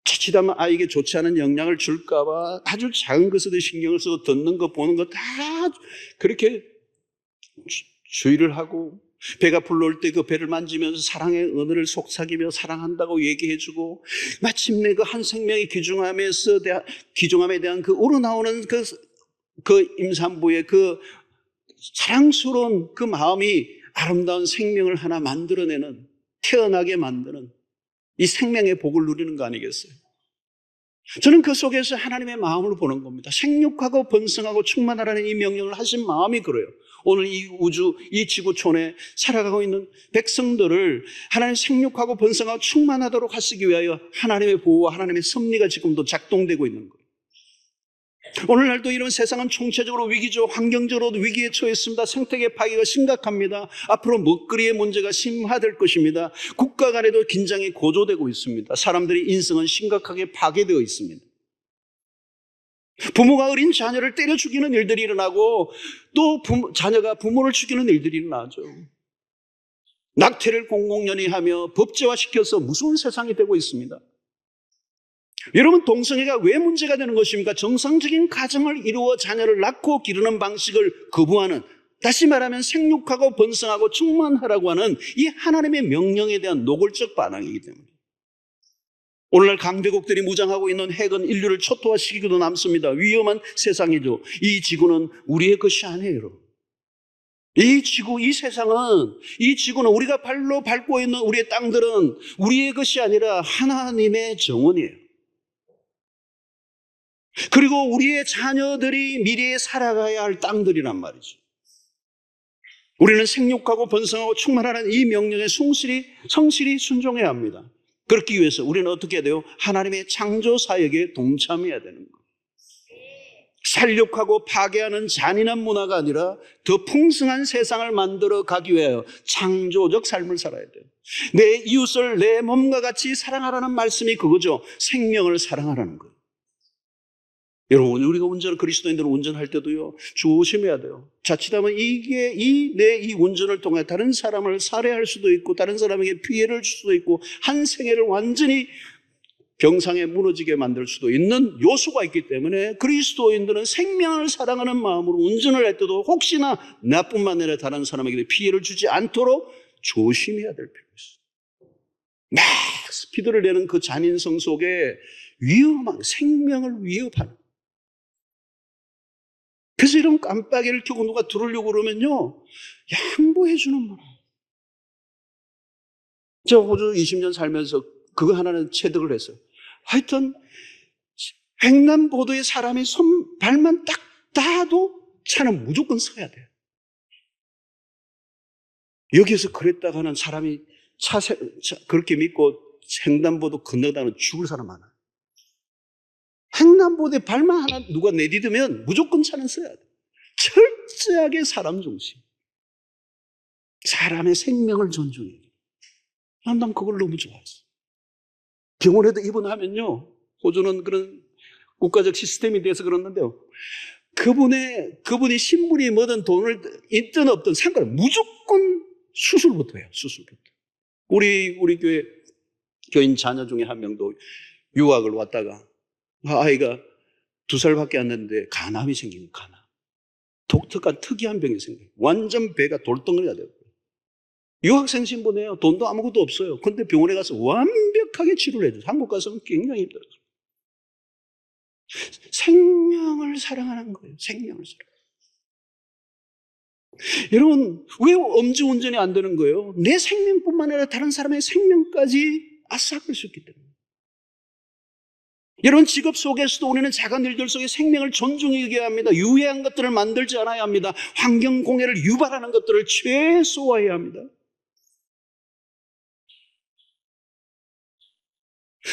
자칫하면 아이에게 좋지 않은 영향을 줄까 봐 아주 작은 것에도 신경을 써서 듣는 거 보는 거 다 그렇게 주의를 하고, 배가 불러올 때 그 배를 만지면서 사랑의 언어를 속삭이며 사랑한다고 얘기해주고, 마침내 그 한 생명이 기중함에 대한 그 우러나오는 그 임산부의 그 사랑스러운 그 마음이 아름다운 생명을 하나 만들어내는, 태어나게 만드는 이 생명의 복을 누리는 거 아니겠어요? 저는 그 속에서 하나님의 마음을 보는 겁니다. 생육하고 번성하고 충만하라는 이 명령을 하신 마음이 그래요. 오늘 이 우주, 이 지구촌에 살아가고 있는 백성들을 하나님 생육하고 번성하고 충만하도록 하시기 위하여 하나님의 보호와 하나님의 섭리가 지금도 작동되고 있는 거예요. 오늘날도 이런 세상은 총체적으로 위기죠. 환경적으로도 위기에 처했습니다. 생태계 파괴가 심각합니다. 앞으로 먹거리의 문제가 심화될 것입니다. 국가 간에도 긴장이 고조되고 있습니다. 사람들의 인성은 심각하게 파괴되어 있습니다. 부모가 어린 자녀를 때려 죽이는 일들이 일어나고, 또 자녀가 부모를 죽이는 일들이 일어나죠. 낙태를 공공연히하며 법제화시켜서 무서운 세상이 되고 있습니다. 여러분, 동성애가 왜 문제가 되는 것입니까? 정상적인 가정을 이루어 자녀를 낳고 기르는 방식을 거부하는, 다시 말하면 생육하고 번성하고 충만하라고 하는 이 하나님의 명령에 대한 노골적 반항이기 때문에. 오늘날 강대국들이 무장하고 있는 핵은 인류를 초토화시키기도 남습니다. 위험한 세상이죠. 이 지구는 우리의 것이 아니에요. 이 지구는 우리가 발로 밟고 있는 우리의 땅들은 우리의 것이 아니라 하나님의 정원이에요. 그리고 우리의 자녀들이 미래에 살아가야 할 땅들이란 말이죠. 우리는 생육하고 번성하고 충만하는 이 명령에 성실히 순종해야 합니다. 그렇기 위해서 우리는 어떻게 해야 돼요? 하나님의 창조 사역에 동참해야 되는 거예요. 살육하고 파괴하는 잔인한 문화가 아니라 더 풍성한 세상을 만들어 가기 위하여 창조적 삶을 살아야 돼요. 내 이웃을 내 몸과 같이 사랑하라는 말씀이 그거죠. 생명을 사랑하라는 거예요. 여러분, 우리가 그리스도인들은 운전할 때도요, 조심해야 돼요. 자칫하면 내 운전을 통해 다른 사람을 살해할 수도 있고, 다른 사람에게 피해를 줄 수도 있고, 한 생애를 완전히 병상에 무너지게 만들 수도 있는 요소가 있기 때문에 그리스도인들은 생명을 사랑하는 마음으로 운전을 할 때도 혹시나 나뿐만 아니라 다른 사람에게 피해를 주지 않도록 조심해야 될 필요가 있어요. 막 스피드를 내는 그 잔인성 속에 위험한, 생명을 위협하는. 그래서 이런 깜빡이를 켜고 누가 들으려고 그러면요, 양보해 주는 문화. 저 호주 20년 살면서 그거 하나는 체득을 했어요. 하여튼 횡단보도에 사람이 발만 딱 닿아도 차는 무조건 서야 돼요. 여기서 그랬다가는 사람이 그렇게 믿고 횡단보도 건너다가는 죽을 사람 많아요. 횡단보도에 발만 하나 누가 내디디면 무조건 차는 서야 돼요. 철저하게 사람 중심. 사람의 생명을 존중해요. 난 그걸 너무 좋아했어. 병원에도 입원하면요, 호주는 그런 국가적 시스템이 돼서 그러는데요, 그분이 신분이 뭐든 돈을 있든 없든 상관없어요. 무조건 수술부터 해요. 수술부터. 우리 교회 교인 자녀 중에 한 명도 유학을 왔다가 아이가 2살밖에 안 됐는데 간암이 생긴 간암. 독특한 특이한 병이 생겨요. 완전 배가 돌덩어리가 돼요. 유학생 신분이에요. 돈도 아무것도 없어요. 그런데 병원에 가서 완벽하게 치료를 해줘요. 한국 가서는 굉장히 힘들어요. 생명을 사랑하는 거예요. 생명을 사랑. 여러분, 왜 음주운전이 안 되는 거예요? 내 생명뿐만 아니라 다른 사람의 생명까지 앗아갈 수 있기 때문에. 여러분, 직업 속에서도 우리는 작은 일들 속에 생명을 존중히 여겨야 합니다. 유해한 것들을 만들지 않아야 합니다. 환경 공해를 유발하는 것들을 최소화해야 합니다.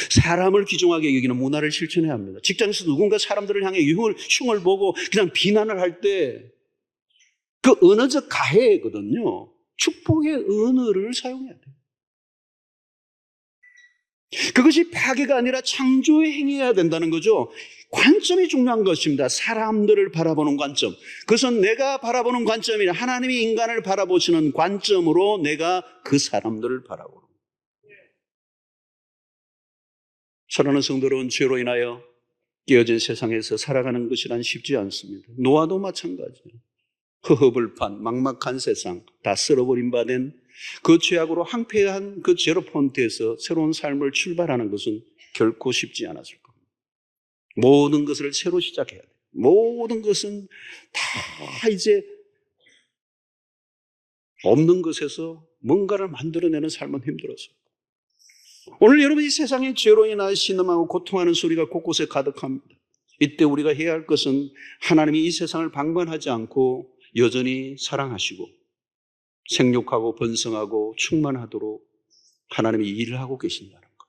사람을 귀중하게 여기는 문화를 실천해야 합니다. 직장에서 누군가 사람들을 향해 흉을 보고 그냥 비난을 할 때 그 언어적 가해거든요. 축복의 언어를 사용해야 돼요. 그것이 파괴가 아니라 창조의 행위여야 된다는 거죠. 관점이 중요한 것입니다. 사람들을 바라보는 관점. 그것은 내가 바라보는 관점이 아니라 하나님이 인간을 바라보시는 관점으로 내가 그 사람들을 바라보는 거예요. 사랑하는 성도 여러분, 죄로 인하여 깨어진 세상에서 살아가는 것이란 쉽지 않습니다. 노아도 마찬가지예요. 허허벌판, 막막한 세상, 다 썰어버린 바 된 그 죄악으로 황폐한 그 제로 폰트에서 새로운 삶을 출발하는 것은 결코 쉽지 않았을 겁니다. 모든 것을 새로 시작해야 돼요. 모든 것은 다 이제 없는 것에서 뭔가를 만들어내는 삶은 힘들었어요. 오늘 여러분, 이 세상의 죄로 인하여 신음하고 고통하는 소리가 곳곳에 가득합니다. 이때 우리가 해야 할 것은 하나님이 이 세상을 방관하지 않고 여전히 사랑하시고 생육하고 번성하고 충만하도록 하나님이 일을 하고 계신다는 것.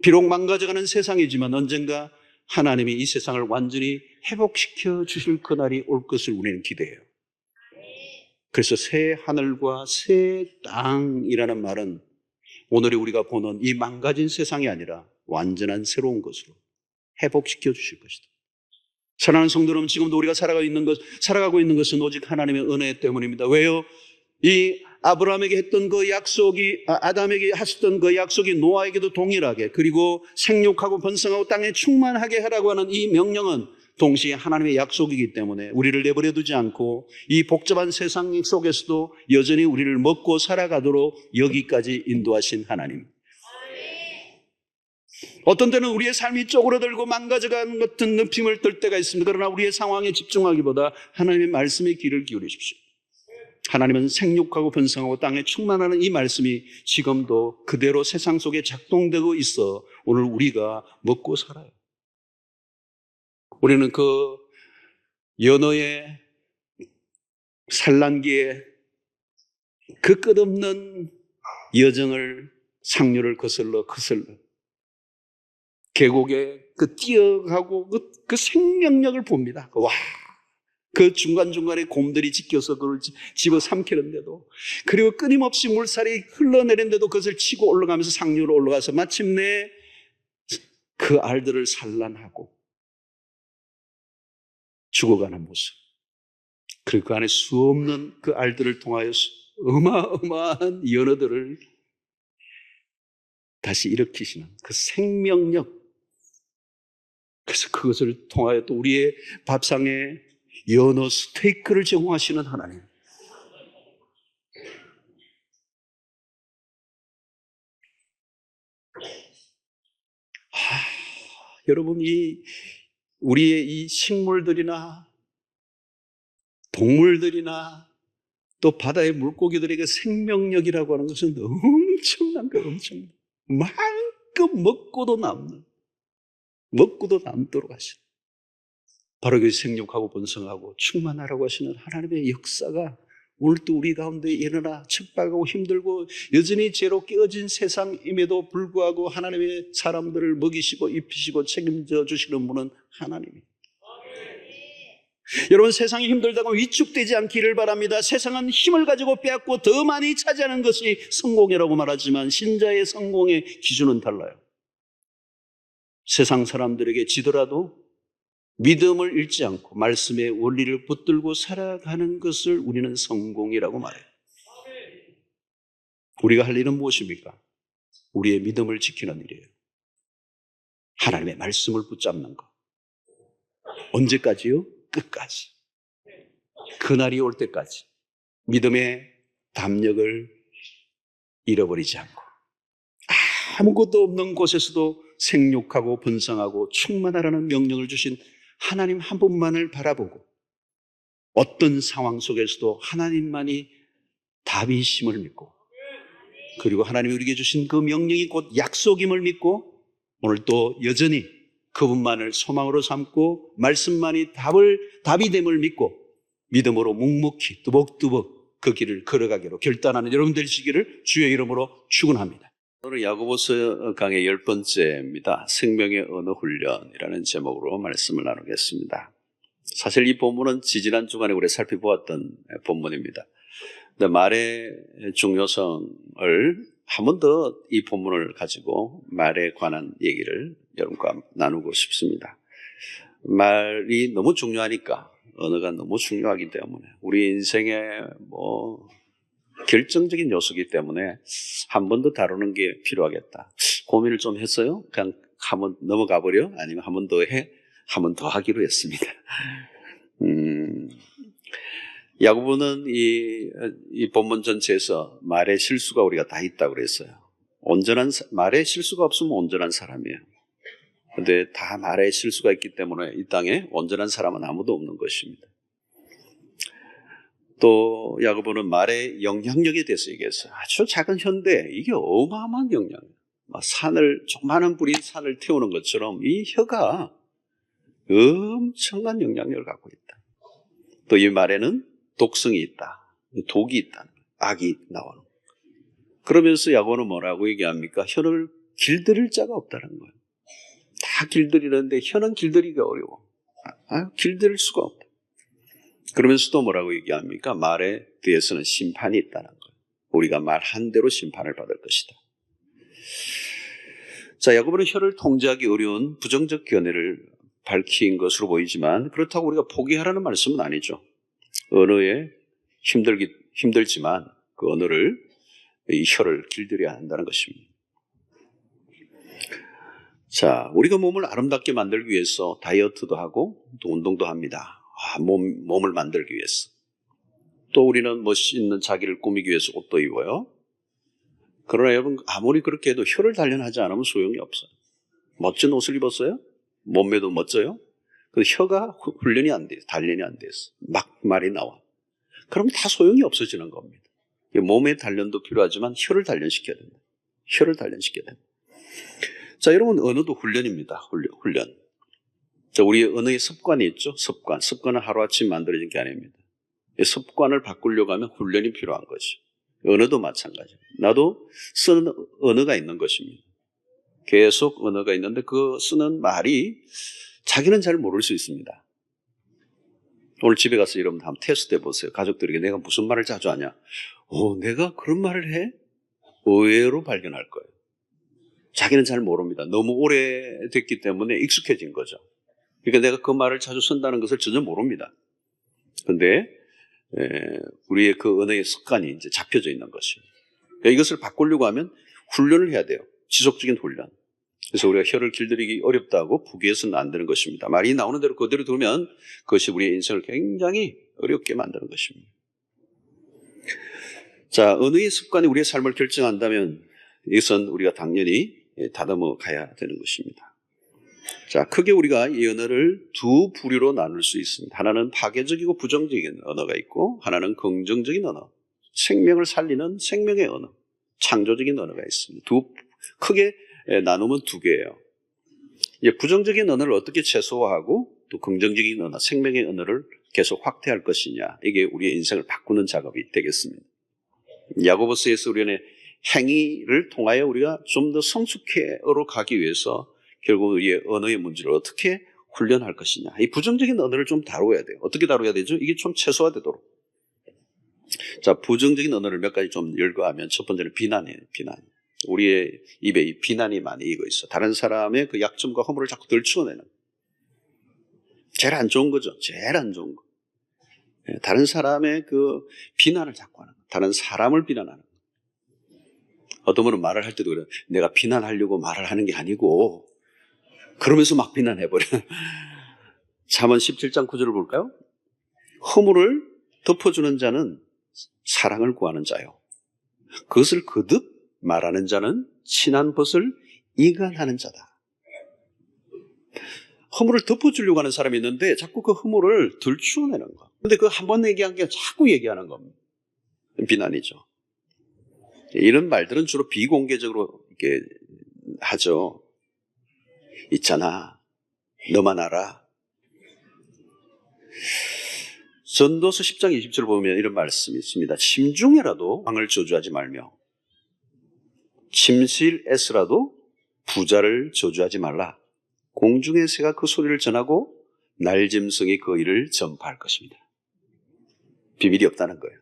비록 망가져가는 세상이지만 언젠가 하나님이 이 세상을 완전히 회복시켜 주실 그날이 올 것을 우리는 기대해요. 그래서 새 하늘과 새 땅이라는 말은 오늘 우리가 보는 이 망가진 세상이 아니라 완전한 새로운 것으로 회복시켜 주실 것이다. 사랑하는 성도 여러분, 지금도 우리가 살아가고 있는 것은 오직 하나님의 은혜 때문입니다. 왜요? 이 아브라함에게 했던 그 약속이, 아담에게 하셨던 그 약속이 노아에게도 동일하게, 그리고 생육하고 번성하고 땅에 충만하게 하라고 하는 이 명령은 동시에 하나님의 약속이기 때문에 우리를 내버려 두지 않고 이 복잡한 세상 속에서도 여전히 우리를 먹고 살아가도록 여기까지 인도하신 하나님. 어떤 때는 우리의 삶이 쪼그러들고 망가져가는 같은 느낌을 들 때가 있습니다. 그러나 우리의 상황에 집중하기보다 하나님의 말씀에 귀를 기울이십시오. 하나님은 생육하고 번성하고 땅에 충만하는 이 말씀이 지금도 그대로 세상 속에 작동되고 있어 오늘 우리가 먹고 살아요. 우리는 그 연어의 산란기에 그 끝없는 여정을, 상류를 거슬러 계곡에 그 뛰어가고 그 생명력을 봅니다. 와, 그 중간중간에 곰들이 지켜서 그걸 집어 삼키는데도, 그리고 끊임없이 물살이 흘러내리는데도 그것을 치고 올라가면서 상류로 올라가서 마침내 그 알들을 산란하고 죽어가는 모습. 그리고 그 안에 수없는 그 알들을 통하여 어마어마한 연어들을 다시 일으키시는 그 생명력. 그래서 그것을 통하여 또 우리의 밥상에 연어 스테이크를 제공하시는 하나님. 여러분, 우리의 이 식물들이나 동물들이나 또 바다의 물고기들에게 생명력이라고 하는 것은 엄청난 거예요. 엄청난. 만큼 먹고도 남도록 하시는, 바로 그 생육하고 번성하고 충만하라고 하시는 하나님의 역사가 오늘 또 우리 가운데 일어나 척박하고 힘들고 여전히 죄로 깨어진 세상임에도 불구하고 하나님의 사람들을 먹이시고 입히시고 책임져 주시는 분은 하나님입니다. 여러분, 세상이 힘들다고 위축되지 않기를 바랍니다. 세상은 힘을 가지고 빼앗고 더 많이 차지하는 것이 성공이라고 말하지만 신자의 성공의 기준은 달라요. 세상 사람들에게 지더라도 믿음을 잃지 않고 말씀의 원리를 붙들고 살아가는 것을 우리는 성공이라고 말해요. 우리가 할 일은 무엇입니까? 우리의 믿음을 지키는 일이에요. 하나님의 말씀을 붙잡는 것. 언제까지요? 끝까지. 그날이 올 때까지 믿음의 담력을 잃어버리지 않고 아무것도 없는 곳에서도 생육하고 번성하고 충만하라는 명령을 주신 하나님 한 분만을 바라보고 어떤 상황 속에서도 하나님만이 답이심을 믿고, 그리고 하나님이 우리에게 주신 그 명령이 곧 약속임을 믿고 오늘 또 여전히 그분만을 소망으로 삼고 말씀만이 답이 됨을 믿고 믿음으로 묵묵히 뚜벅뚜벅 그 길을 걸어가기로 결단하는 여러분 되시기를 주의 이름으로 축원합니다. 오늘 야고보서 강의 10번째입니다. 생명의 언어 훈련이라는 제목으로 말씀을 나누겠습니다. 사실 이 본문은 지지난 주간에 우리가 살펴보았던 본문입니다. 근데 말의 중요성을 한 번 더 이 본문을 가지고 말에 관한 얘기를 여러분과 나누고 싶습니다. 말이 너무 중요하니까, 언어가 너무 중요하기 때문에 우리 인생의 결정적인 요소이기 때문에 한 번 더 다루는 게 필요하겠다. 고민을 좀 했어요. 그냥 한번 넘어가 버려? 아니면 한 번 더 해? 한 번 더 하기로 했습니다. 야고보는 이 본문 전체에서 말의 실수가 우리가 다 있다고 그랬어요. 말의 실수가 없으면 온전한 사람이에요. 근데 다 말의 실수가 있기 때문에 이 땅에 온전한 사람은 아무도 없는 것입니다. 또 야고보는 말의 영향력에 대해서 얘기했어요. 아주 작은 혀인데 이게 어마어마한 영향이에요. 조그마한 불이 산을 태우는 것처럼 이 혀가 엄청난 영향력을 갖고 있다. 또 이 말에는 독성이 있다. 독이 있다. 악이 나오는 거예요. 그러면서 야고보는 뭐라고 얘기합니까? 혀를 길들일 자가 없다는 거예요. 다 길들이는데 혀는 길들이기가 어려워. 길들일 수가 없다. 그러면서 또 뭐라고 얘기합니까? 말에 대해서는 심판이 있다는 거예요. 우리가 말한 대로 심판을 받을 것이다. 자, 야고보는 혀를 통제하기 어려운 부정적 견해를 밝힌 것으로 보이지만 그렇다고 우리가 포기하라는 말씀은 아니죠. 언어에 힘들지만 그 언어를, 이 혀를 길들여야 한다는 것입니다. 자, 우리가 몸을 아름답게 만들기 위해서 다이어트도 하고 또 운동도 합니다. 몸을 만들기 위해서. 또 우리는 멋있는 자기를 꾸미기 위해서 옷도 입어요. 그러나 여러분, 아무리 그렇게 해도 혀를 단련하지 않으면 소용이 없어요. 멋진 옷을 입었어요? 몸매도 멋져요? 근데 혀가 훈련이 안 돼요. 단련이 안 돼서 막 말이 나와. 그럼 다 소용이 없어지는 겁니다. 몸의 단련도 필요하지만 혀를 단련시켜야 된다. 혀를 단련시켜야 된다. 자, 여러분, 언어도 훈련입니다. 훈련. 자, 우리의 언어의 습관이 있죠. 습관은 하루아침 만들어진 게 아닙니다. 이 습관을 바꾸려고 하면 훈련이 필요한 거죠. 언어도 마찬가지입니다. 나도 쓰는 언어가 있는 것입니다. 계속 언어가 있는데 그 쓰는 말이 자기는 잘 모를 수 있습니다. 오늘 집에 가서 여러분 한번 테스트 해보세요. 가족들에게 내가 무슨 말을 자주 하냐? 내가 그런 말을 해? 의외로 발견할 거예요. 자기는 잘 모릅니다. 너무 오래됐기 때문에 익숙해진 거죠. 그러니까 내가 그 말을 자주 쓴다는 것을 전혀 모릅니다. 그런데 우리의 그 언어의 습관이 이제 잡혀져 있는 것입니다. 그러니까 이것을 바꾸려고 하면 훈련을 해야 돼요. 지속적인 훈련. 그래서 우리가 혀를 길들이기 어렵다고 포기해서는 안 되는 것입니다. 말이 나오는 대로 그대로 두면 그것이 우리의 인생을 굉장히 어렵게 만드는 것입니다. 자, 언어의 습관이 우리의 삶을 결정한다면 이것은 우리가 당연히 다듬어 가야 되는 것입니다. 자, 크게 우리가 이 언어를 두 부류로 나눌 수 있습니다. 하나는 파괴적이고 부정적인 언어가 있고 하나는 긍정적인 언어, 생명을 살리는 생명의 언어, 창조적인 언어가 있습니다. 크게 나누면 두 개예요. 부정적인 언어를 어떻게 최소화하고 또 긍정적인 언어, 생명의 언어를 계속 확대할 것이냐, 이게 우리의 인생을 바꾸는 작업이 되겠습니다. 야고보서에서 우리는 행위를 통하여 우리가 좀 더 성숙해로 가기 위해서 결국 우리의 언어의 문제를 어떻게 훈련할 것이냐, 이 부정적인 언어를 좀 다뤄야 돼요. 어떻게 다뤄야 되죠? 이게 좀 최소화되도록. 자, 부정적인 언어를 몇 가지 좀 열거하면 첫 번째는 비난이에요. 비난. 우리의 입에 이 비난이 많이 익어 있어. 다른 사람의 그 약점과 허물을 자꾸 들추어내는. 제일 안 좋은 거죠. 제일 안 좋은 거. 다른 사람의 그 비난을 자꾸 하는 거. 다른 사람을 비난하는 거. 어떤 분은 말을 할 때도 그래요. 내가 비난하려고 말을 하는 게 아니고, 그러면서 막 비난해버려. 잠언 17장 9절을 볼까요? 허물을 덮어주는 자는 사랑을 구하는 자요. 그것을 거듭 말하는 자는 친한 벗을 이간하는 자다. 허물을 덮어주려고 하는 사람이 있는데 자꾸 그 허물을 들추어내는 거. 근데 그 한 번 얘기한 게 자꾸 얘기하는 겁니다. 비난이죠. 이런 말들은 주로 비공개적으로 이렇게 하죠. 있잖아. 너만 알아. 전도서 10장 20절 보면 이런 말씀이 있습니다. 심중에라도 왕을 저주하지 말며 침실에서라도 부자를 저주하지 말라. 공중의 새가 그 소리를 전하고 날짐승이 그 일을 전파할 것입니다. 비밀이 없다는 거예요.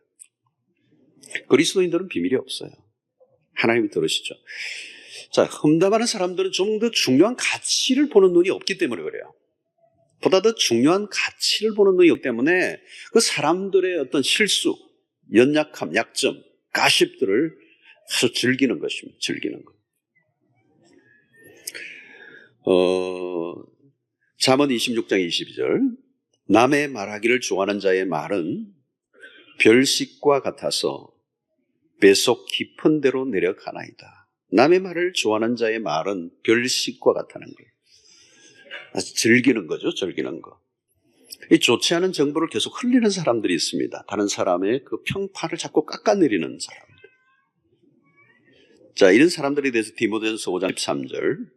그리스도인들은 비밀이 없어요. 하나님이 들으시죠. 자, 험담하는 사람들은 좀 더 중요한 가치를 보는 눈이 없기 때문에 그래요. 보다 더 중요한 가치를 보는 눈이 없기 때문에 그 사람들의 어떤 실수, 연약함, 약점, 가십들을 아주 즐기는 것입니다. 즐기는 것. 잠언 26장 22절. 남의 말하기를 좋아하는 자의 말은 별식과 같아서 배속 깊은 데로 내려가나이다. 남의 말을 좋아하는 자의 말은 별식과 같다는 거예요. 아주 즐기는 거죠. 즐기는 거. 이 좋지 않은 정보를 계속 흘리는 사람들이 있습니다. 다른 사람의 그 평판을 자꾸 깎아내리는 사람들. 자, 이런 사람들에 대해서 디모데전서 5장 13절.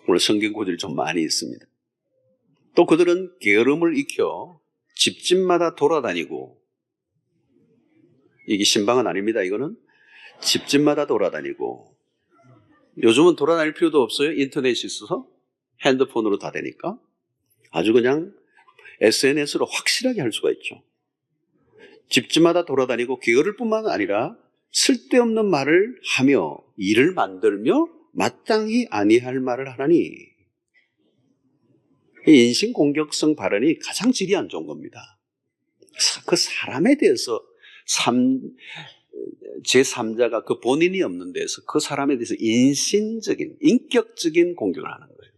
오늘 성경 구절이 좀 많이 있습니다. 또 그들은 게으름을 익혀 집집마다 돌아다니고, 이게 신방은 아닙니다. 이거는 집집마다 돌아다니고, 요즘은 돌아다닐 필요도 없어요. 인터넷이 있어서 핸드폰으로 다 되니까 아주 그냥 SNS로 확실하게 할 수가 있죠. 집집마다 돌아다니고 게으를 뿐만 아니라 쓸데없는 말을 하며 일을 만들며 마땅히 아니할 말을 하나니, 이 인신공격성 발언이 가장 질이 안 좋은 겁니다. 그 사람에 대해서 제3자가 그 본인이 없는 데서 그 사람에 대해서 인신적인, 인격적인 공격을 하는 거예요.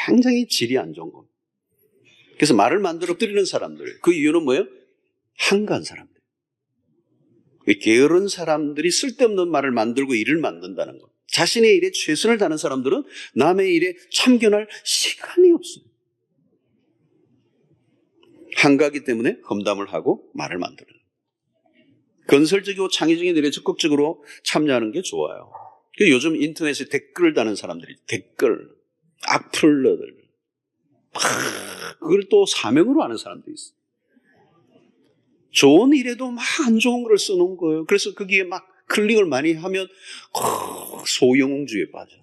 굉장히 질이 안 좋은 겁니다. 그래서 말을 만들어 드리는 사람들, 그 이유는 뭐예요? 한가한 사람들. 게으른 사람들이 쓸데없는 말을 만들고 일을 만든다는 것. 자신의 일에 최선을 다하는 사람들은 남의 일에 참견할 시간이 없어요. 한가하기 때문에 험담을 하고 말을 만드는 거예요. 건설적이고 창의적인 일에 적극적으로 참여하는 게 좋아요. 요즘 인터넷에 댓글을 다는 사람들이, 댓글, 악플러들, 그걸 또 사명으로 하는 사람도 있어요. 좋은 일에도 막 안 좋은 걸 써놓은 거예요. 그래서 거기에 막 클릭을 많이 하면 소영웅주의에 빠져.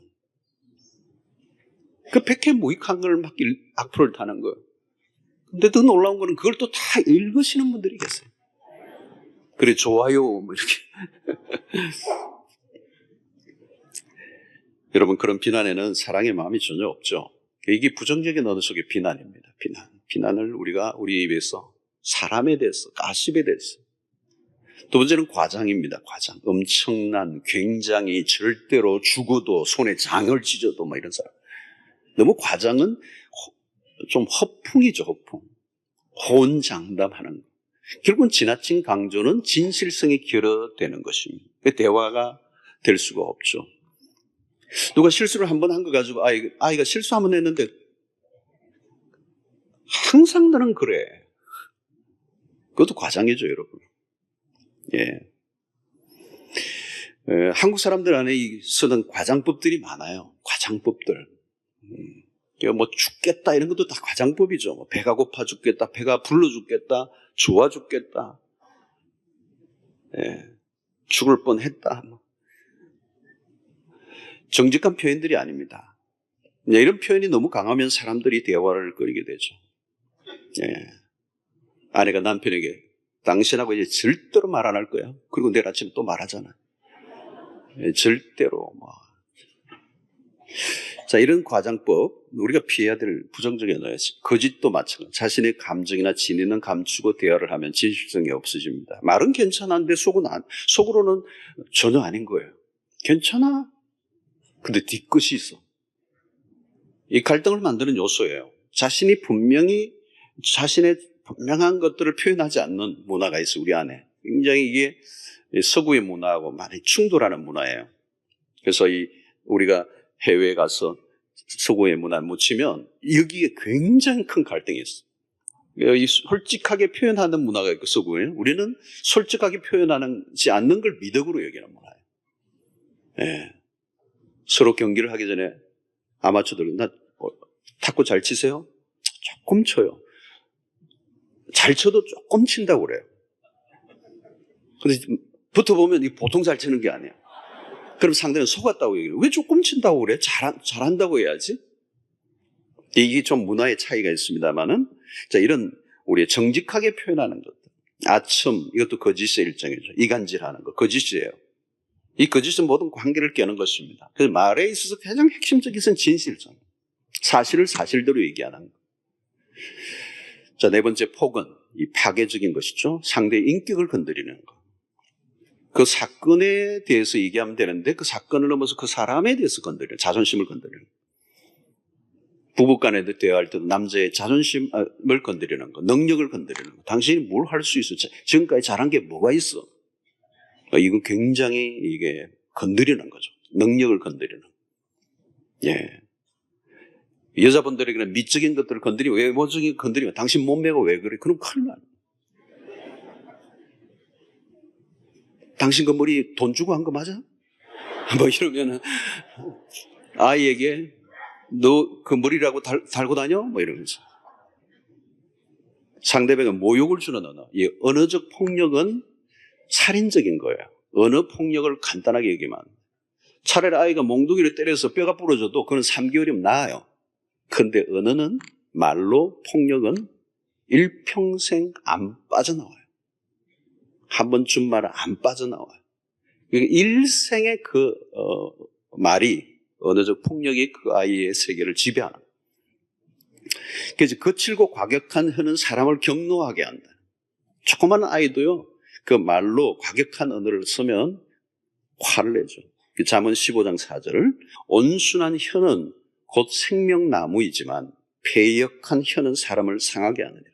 그 백해무익한 걸 막 악플을 다는 거예요. 근데 더 놀라운 거는 그걸 또 다 읽으시는 분들이 계세요. 그래, 좋아요, 뭐 이렇게. 여러분, 그런 비난에는 사랑의 마음이 전혀 없죠. 이게 부정적인 언어 속의 비난입니다. 비난을 우리가 우리 입에서 사람에 대해서, 가십에 대해서. 두 번째는 과장입니다. 과장. 엄청난, 굉장히, 절대로 죽어도 손에 장을 찢어도 뭐 이런 사람. 너무 과장은 좀 허풍이죠, 허풍. 호언장담하는 거. 결국은 지나친 강조는 진실성이 결여되는 것입니다. 대화가 될 수가 없죠. 누가 실수를 한 번 한 거 가지고 아이가 실수 한 번 했는데 항상 나는 그래. 그것도 과장이죠, 여러분. 예. 한국 사람들 안에 쓰는 과장법들이 많아요. 과장법들. 뭐 죽겠다 이런 것도 다 과장법이죠. 뭐 배가 고파 죽겠다, 배가 불러 죽겠다, 좋아 죽겠다, 예. 죽을 뻔했다. 정직한 표현들이 아닙니다. 이런 표현이 너무 강하면 사람들이 대화를 끊게 되죠. 예. 아내가 남편에게 당신하고 이제 절대로 말 안 할 거야. 그리고 내일 아침에 또 말하잖아. 예, 절대로 뭐. 자, 이런 과장법, 우리가 피해야 될 부정적인 언어였어요. 거짓도 마찬가지. 자신의 감정이나 진위는 감추고 대화를 하면 진실성이 없어집니다. 말은 괜찮은데 속으로는 전혀 아닌 거예요. 괜찮아. 근데 뒤끝이 있어. 이 갈등을 만드는 요소예요. 자신의 분명한 것들을 표현하지 않는 문화가 있어, 우리 안에. 굉장히 이게 서구의 문화하고 많이 충돌하는 문화예요. 그래서 우리가 해외에 가서 서구의 문화를 묻히면 여기에 굉장히 큰 갈등이 있어. 솔직하게 표현하는 문화가 있고 서구에는 우리는 솔직하게 표현하지 않는 걸 미덕으로 여기는 문화예요. 예. 서로 경기를 하기 전에 아마추어들, 나 탁구 잘 치세요? 조금 쳐요. 잘 쳐도 조금 친다고 그래요. 근데 붙어보면 이 보통 잘 치는 게 아니에요. 그럼 상대는 속았다고 얘기해요. 왜 조금 친다고 그래? 잘한다고 해야지. 이게 좀 문화의 차이가 있습니다만은, 자, 이런 우리 정직하게 표현하는 것들. 아첨, 이것도 거짓의 일종이죠. 이간질하는 거, 거짓이에요. 이 거짓은 모든 관계를 깨는 것입니다. 그래서 말에 있어서 가장 핵심적인 것은 진실성. 사실을 사실대로 얘기하는 거. 자, 네 번째 폭은 이 파괴적인 것이죠. 상대의 인격을 건드리는 거. 그 사건에 대해서 얘기하면 되는데 그 사건을 넘어서 그 사람에 대해서 건드리는, 자존심을 건드리는 거. 부부간에도 대화할 때도 남자의 자존심을 건드리는 거, 능력을 건드리는 거. 당신이 뭘 할 수 있어? 지금까지 잘한 게 뭐가 있어? 이건 굉장히 이게 건드리는 거죠. 능력을 건드리는. 예. 여자분들에게는 미적인 것들을 건드리고 외모적인 거 건드리면 당신 몸매가 왜 그래? 그럼 큰일 나요. 당신 그 머리 돈 주고 한 거 맞아? 뭐 이러면은 아이에게 너 그 머리라고 달고 다녀? 뭐 이러면서. 상대방은 모욕을 주는 언어. 이 언어적 폭력은 살인적인 거예요. 언어 폭력을 간단하게 얘기하면. 차라리 아이가 몽둥이를 때려서 뼈가 부러져도 그건 3개월이면 나아요. 그런데 언어는, 말로 폭력은 일평생 안 빠져나와요. 한 번 준 말은 안 빠져나와요. 일생의 그 말이, 언어적 폭력이 그 아이의 세계를 지배하는 거예요. 그래서 거칠고 과격한 혀는 사람을 경노하게 한다. 조그마한 아이도요, 그 말로 과격한 언어를 쓰면 화를 내죠. 잠언 15장 4절. 온순한 혀는 곧 생명나무이지만 패역한 혀는 사람을 상하게 하느니라.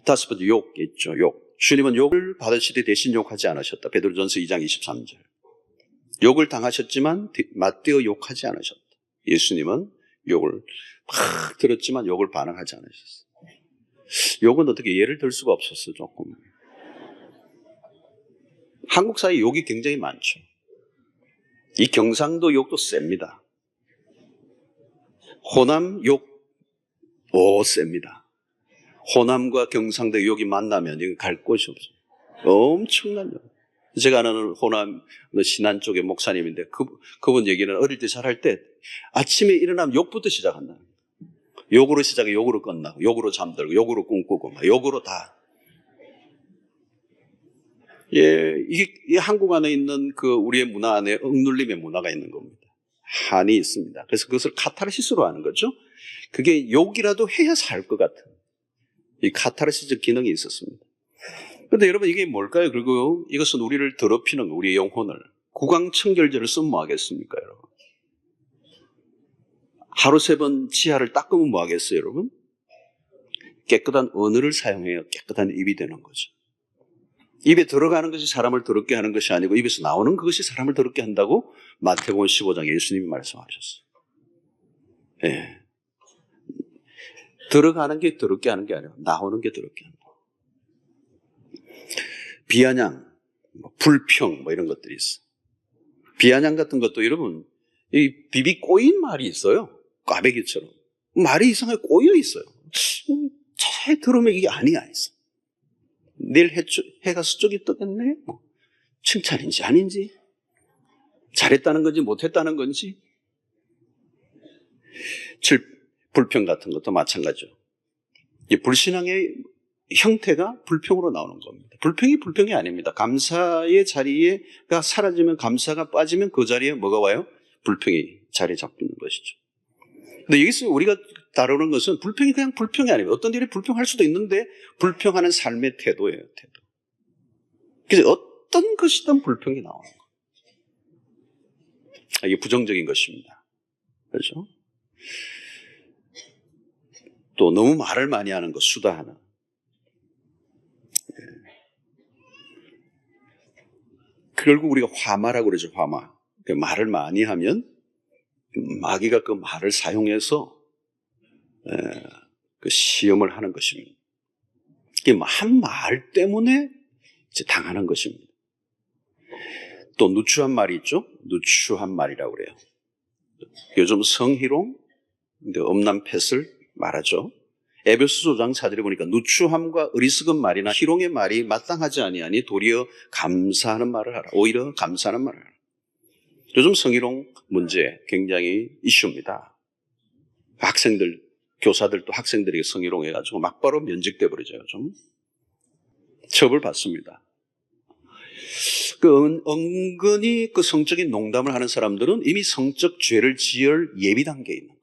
다섯 번째, 욕 있죠. 욕. 주님은 욕을 받으시되 대신 욕하지 않으셨다. 베드로전서 2장 23절. 욕을 당하셨지만 맞대어 욕하지 않으셨다. 예수님은 욕을 막 들었지만 욕을 반항하지 않으셨어요. 욕은 어떻게 예를 들 수가 없었어, 조금. 한국 사회에 욕이 굉장히 많죠. 이 경상도 욕도 셉니다. 호남 욕, 셉니다. 호남과 경상도 욕이 만나면 이거 갈 곳이 없어요. 엄청난 욕. 제가 아는 호남 신안 쪽의 목사님인데 그분 얘기는 어릴 때 잘할 때 아침에 일어나면 욕부터 시작한다. 욕으로 시작해 욕으로 끝나고 욕으로 잠들고 욕으로 꿈꾸고 욕으로 다. 예, 이 한국 안에 있는 그 우리의 문화 안에 억눌림의 문화가 있는 겁니다. 한이 있습니다. 그래서 그것을 카타르시스로 하는 거죠. 그게 욕이라도 해야 살 것 같은 이 카타르시적 기능이 있었습니다. 그런데 여러분 이게 뭘까요? 그리고 이것은 우리를 더럽히는 거, 우리의 영혼을. 구강청결제를 쓰면 뭐 하겠습니까, 여러분? 하루 3번 치아를 닦으면 뭐 하겠어요, 여러분? 깨끗한 언어를 사용해야 깨끗한 입이 되는 거죠. 입에 들어가는 것이 사람을 더럽게 하는 것이 아니고 입에서 나오는 그것이 사람을 더럽게 한다고 마태복음 15장에 예수님이 말씀하셨어요. 예. 들어가는 게 더럽게 하는 게 아니고 나오는 게 더럽게 한다. 비아냥, 불평 이런 것들이 있어. 비아냥 같은 것도 여러분 이 비비 꼬인 말이 있어요. 꽈배기처럼. 말이 이상하게 꼬여 있어요. 잘 들으면 이게 아니야 있어. 내일 해가 서쪽이 뜨겠네? 칭찬인지 아닌지? 잘했다는 건지 못했다는 건지? 불평 같은 것도 마찬가지죠. 이 불신앙의 형태가 불평으로 나오는 겁니다. 불평이 불평이 아닙니다. 감사의 자리가 사라지면, 감사가 빠지면 그 자리에 뭐가 와요? 불평이 자리 잡히는 것이죠. 근데 여기서 우리가 다루는 것은 불평이 그냥 불평이 아닙니다. 어떤 일이 불평할 수도 있는데 불평하는 삶의 태도예요. 태도. 그래서 어떤 것이든 불평이 나오는 거예요. 이게 부정적인 것입니다. 그렇죠? 또 너무 말을 많이 하는 것, 수다하는. 결국 우리가 화마라고 그러죠. 화마. 말을 많이 하면 마귀가 그 말을 사용해서 그 시험을 하는 것입니다. 한 말 때문에 이제 당하는 것입니다. 또 누추한 말이 있죠. 누추한 말이라고 그래요. 요즘 성희롱, 근데 엄난 펫을 말하죠. 에베소서 5장 4절에 보니까 누추함과 어리석은 말이나 희롱의 말이 마땅하지 아니하니 도리어 감사하는 말을 하라. 오히려 감사하는 말을 하라. 요즘 성희롱 문제 굉장히 이슈입니다. 학생들, 교사들도 학생들에게 성희롱해가지고 막바로 면직돼 버리죠. 좀 처벌받습니다. 은근히 그 성적인 농담을 하는 사람들은 이미 성적 죄를 지을 예비 단계에 있는 거예요.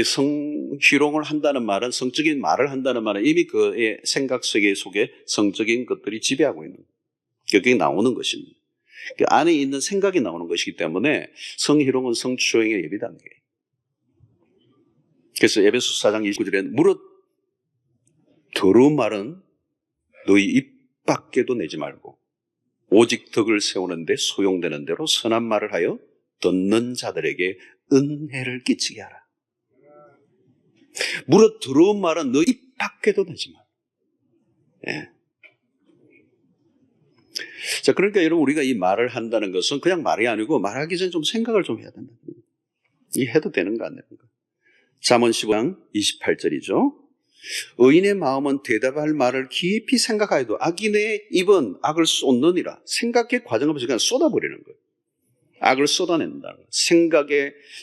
성희롱을 한다는 말은, 성적인 말을 한다는 말은 이미 그의 생각 세계 속에 성적인 것들이 지배하고 있는 거예요. 그게 나오는 것입니다. 그 안에 있는 생각이 나오는 것이기 때문에 성희롱은 성추행의 예비 단계예요. 그래서 에베소서 4장 29절에 무릇 더러운 말은 너희 입 밖에도 내지 말고 오직 덕을 세우는데 소용되는 대로 선한 말을 하여 듣는 자들에게 은혜를 끼치게 하라. 무릇 더러운 말은 너희 입 밖에도 내지 마. 예. 자, 그러니까 여러분, 우리가 이 말을 한다는 것은 그냥 말이 아니고 말하기 전에 좀 생각을 좀 해야 된다. 이 해도 되는가 안 되는가. 잠언 15장 28절이죠. 의인의 마음은 대답할 말을 깊이 생각하여도 악인의 입은 악을 쏟느니라. 생각의 과정 없이 그냥 쏟아버리는 거예요. 악을 쏟아낸다는 거예요.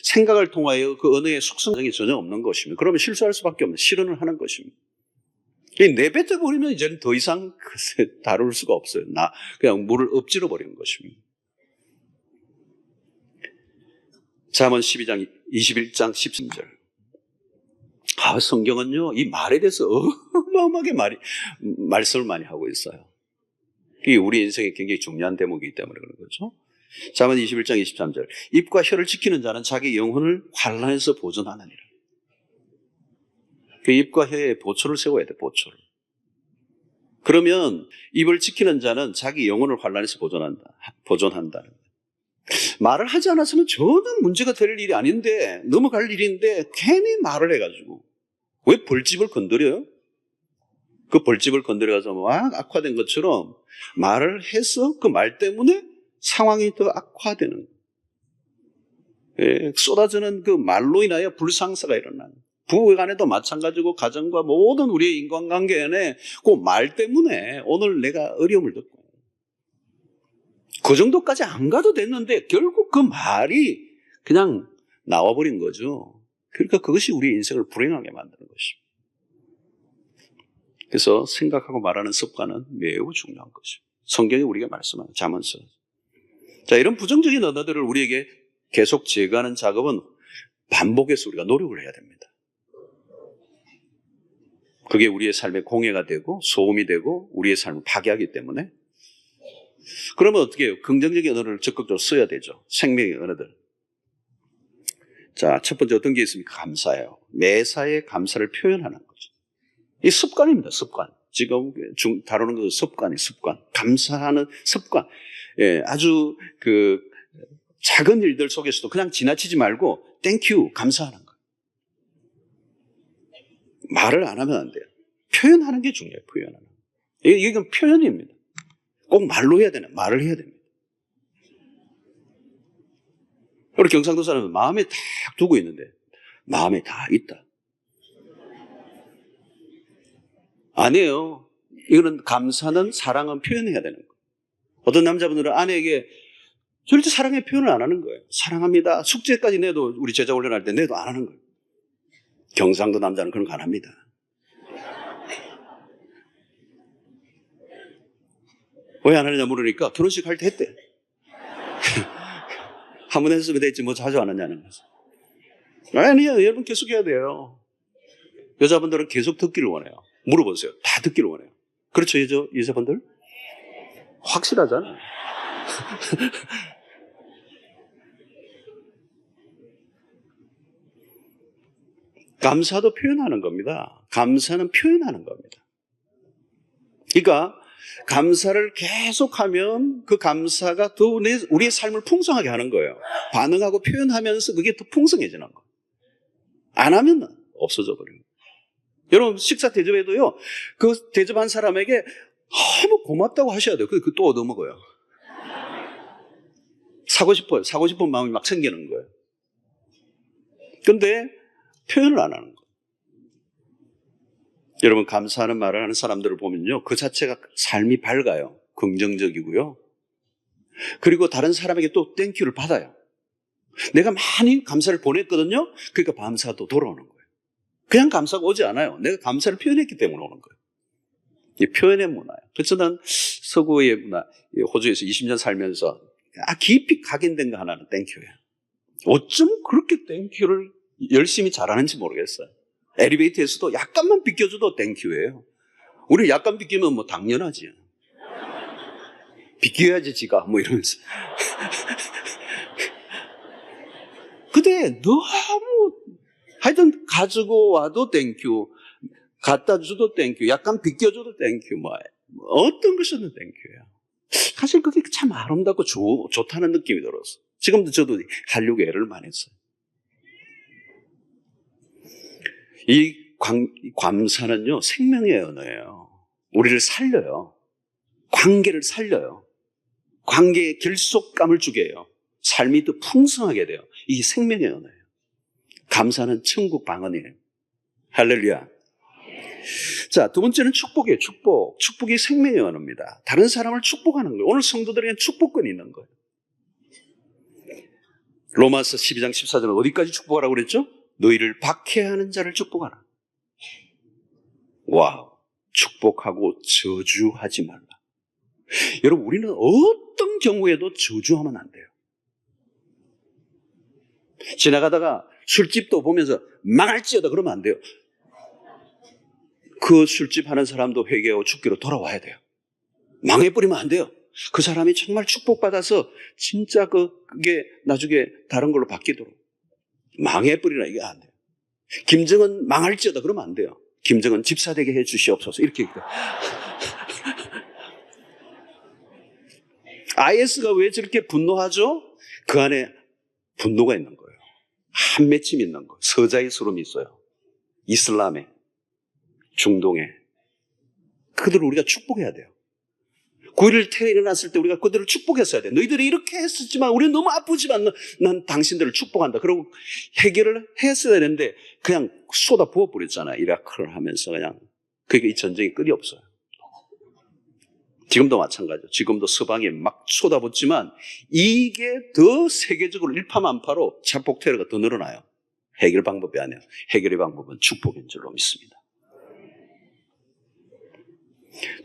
생각을 통하여 그 언어의 속성이 전혀 없는 것입니다. 그러면 실수할 수밖에 없는 실언을 하는 것입니다. 내뱉어 버리면 이제는 더 이상 다룰 수가 없어요. 그냥 물을 엎질러 버리는 것입니다. 잠언 21장 13절. 성경은요, 이 말에 대해서 어마어마하게 말씀을 많이 하고 있어요. 이게 우리 인생에 굉장히 중요한 대목이기 때문에 그런 거죠. 잠언 21장 23절. 입과 혀를 지키는 자는 자기 영혼을 환난에서 보존하느니라. 그 입과 혀에 보초를 세워야 돼, 보초를. 그러면 입을 지키는 자는 자기 영혼을 환난에서 보존한다는 거예요. 말을 하지 않았으면 전혀 문제가 될 일이 아닌데, 넘어갈 일인데 괜히 말을 해가지고 왜 벌집을 건드려요? 그 벌집을 건드려서 막 악화된 것처럼 말을 해서 그 말 때문에 상황이 더 악화되는 거예요. 쏟아지는 그 말로 인하여 불상사가 일어나는 거예요. 부부간에도 마찬가지고 가정과 모든 우리의 인간관계 안에 그 말 때문에 오늘 내가 어려움을 겪고 그 정도까지 안 가도 됐는데 결국 그 말이 그냥 나와버린 거죠. 그러니까 그것이 우리 인생을 불행하게 만드는 것입니다. 그래서 생각하고 말하는 습관은 매우 중요한 것입니다. 성경이 우리가 말씀하는 잠언서. 자, 이런 부정적인 언어들을 우리에게 계속 제거하는 작업은 반복해서 우리가 노력을 해야 됩니다. 그게 우리의 삶의 공해가 되고 소음이 되고 우리의 삶을 파괴하기 때문에. 그러면 어떻게 해요? 긍정적인 언어를 적극적으로 써야 되죠. 생명의 언어들. 자, 첫 번째 어떤 게 있습니까? 감사예요. 매사에 감사를 표현하는 거죠. 이 습관입니다. 습관. 지금 다루는 그 습관. 감사하는 습관. 예, 아주 작은 일들 속에서도 그냥 지나치지 말고 땡큐, 감사하는 거예요. 말을 안 하면 안 돼요. 표현하는 게 중요해요. 표현하는. 이건 표현입니다. 꼭 말로 해야 되나? 말을 해야 됩니다. 우리 경상도 사람은 마음에 딱 두고 있는데 마음에 다 있다. 아니에요. 이거는 감사는 사랑은 표현해야 되는 거예요. 어떤 남자분들은 아내에게 절대 사랑의 표현을 안 하는 거예요. 사랑합니다. 숙제까지 내도 우리 제자 훈련할 때 내도 안 하는 거예요. 경상도 남자는 그런 거 안 합니다. 왜 안 하느냐 물으니까 결혼식 할 때 했대. 한 번 했으면 됐지 뭐 자주 안 하냐는 거죠. 아니요, 여러분 계속 해야 돼요. 여자분들은 계속 듣기를 원해요. 물어보세요. 다 듣기를 원해요. 그렇죠, 여자분들? 확실하잖아요. 감사도 표현하는 겁니다. 감사는 표현하는 겁니다. 그러니까 감사를 계속하면 그 감사가 더 우리의 삶을 풍성하게 하는 거예요. 반응하고 표현하면서 그게 더 풍성해지는 거예요. 안 하면 없어져 버려요. 여러분 식사 대접해도요, 그 대접한 사람에게 너무 고맙다고 하셔야 돼요. 그 또 얻어먹어요. 사고 싶어요. 사고 싶은 마음이 막 생기는 거예요. 근데 표현을 안 하는 거예요. 여러분, 감사하는 말을 하는 사람들을 보면요, 그 자체가 삶이 밝아요. 긍정적이고요. 그리고 다른 사람에게 또 땡큐를 받아요. 내가 많이 감사를 보냈거든요. 그러니까 감사가 또 돌아오는 거예요. 그냥 감사가 오지 않아요. 내가 감사를 표현했기 때문에 오는 거예요. 이 표현의 문화예요. 그래서 난 서구의 문화, 호주에서 20년 살면서 깊이 각인된 거 하나는 땡큐예요. 어쩜 그렇게 땡큐를 열심히 잘하는지 모르겠어요. 엘리베이터에서도 약간만 비껴줘도 땡큐예요. 우리 약간 비끼면 뭐 당연하지. 비껴야지 지가 뭐 이러면서. 근데 너무 하여튼 가지고 와도 땡큐, 갖다 줘도 땡큐, 약간 비껴줘도 땡큐, 뭐 어떤 것이든 땡큐예요. 사실 그게 참 아름답고 좋다는 느낌이 들었어. 지금도 저도 하려고 애를 많이 했어요. 이 감사는요, 생명의 언어예요. 우리를 살려요. 관계를 살려요. 관계에 결속감을 주게 해요. 삶이 더 풍성하게 돼요. 이게 생명의 언어예요. 감사는 천국 방언이에요. 할렐루야. 자, 두 번째는 축복이에요. 축복. 축복이 생명의 언어입니다. 다른 사람을 축복하는 거예요. 오늘 성도들에게는 축복권이 있는 거예요. 로마서 12장 14절은 어디까지 축복하라고 그랬죠? 너희를 박해하는 자를 축복하라. 와우. 축복하고 저주하지 말라. 여러분, 우리는 어떤 경우에도 저주하면 안 돼요. 지나가다가 술집도 보면서 망할지어다 그러면 안 돼요. 그 술집 하는 사람도 회개하고 죽기로 돌아와야 돼요. 망해버리면 안 돼요. 그 사람이 정말 축복받아서 진짜 그게 나중에 다른 걸로 바뀌도록. 망해버리나 이게 안 돼요. 김정은 망할지어다 그러면 안 돼요. 김정은 집사되게 해 주시옵소서 이렇게. IS가 왜 저렇게 분노하죠? 그 안에 분노가 있는 거예요. 한 맺힘 있는 거. 서자의 수름이 있어요. 이슬람에, 중동에. 그들을 우리가 축복해야 돼요. 9.11 테러 일어났을 때 우리가 그들을 축복했어야 돼. 너희들이 이렇게 했었지만 우리는 너무 아프지만 난 당신들을 축복한다. 그리고 해결을 했어야 되는데 그냥 쏟아 부어버렸잖아요. 이라크를 하면서 그냥. 그러니까 이 전쟁이 끝이 없어요. 지금도 마찬가지죠. 지금도 서방이 막 쏟아붓지만 이게 더 세계적으로 일파만파로 자폭 테러가 더 늘어나요. 해결 방법이 아니에요. 해결의 방법은 축복인 줄로 믿습니다.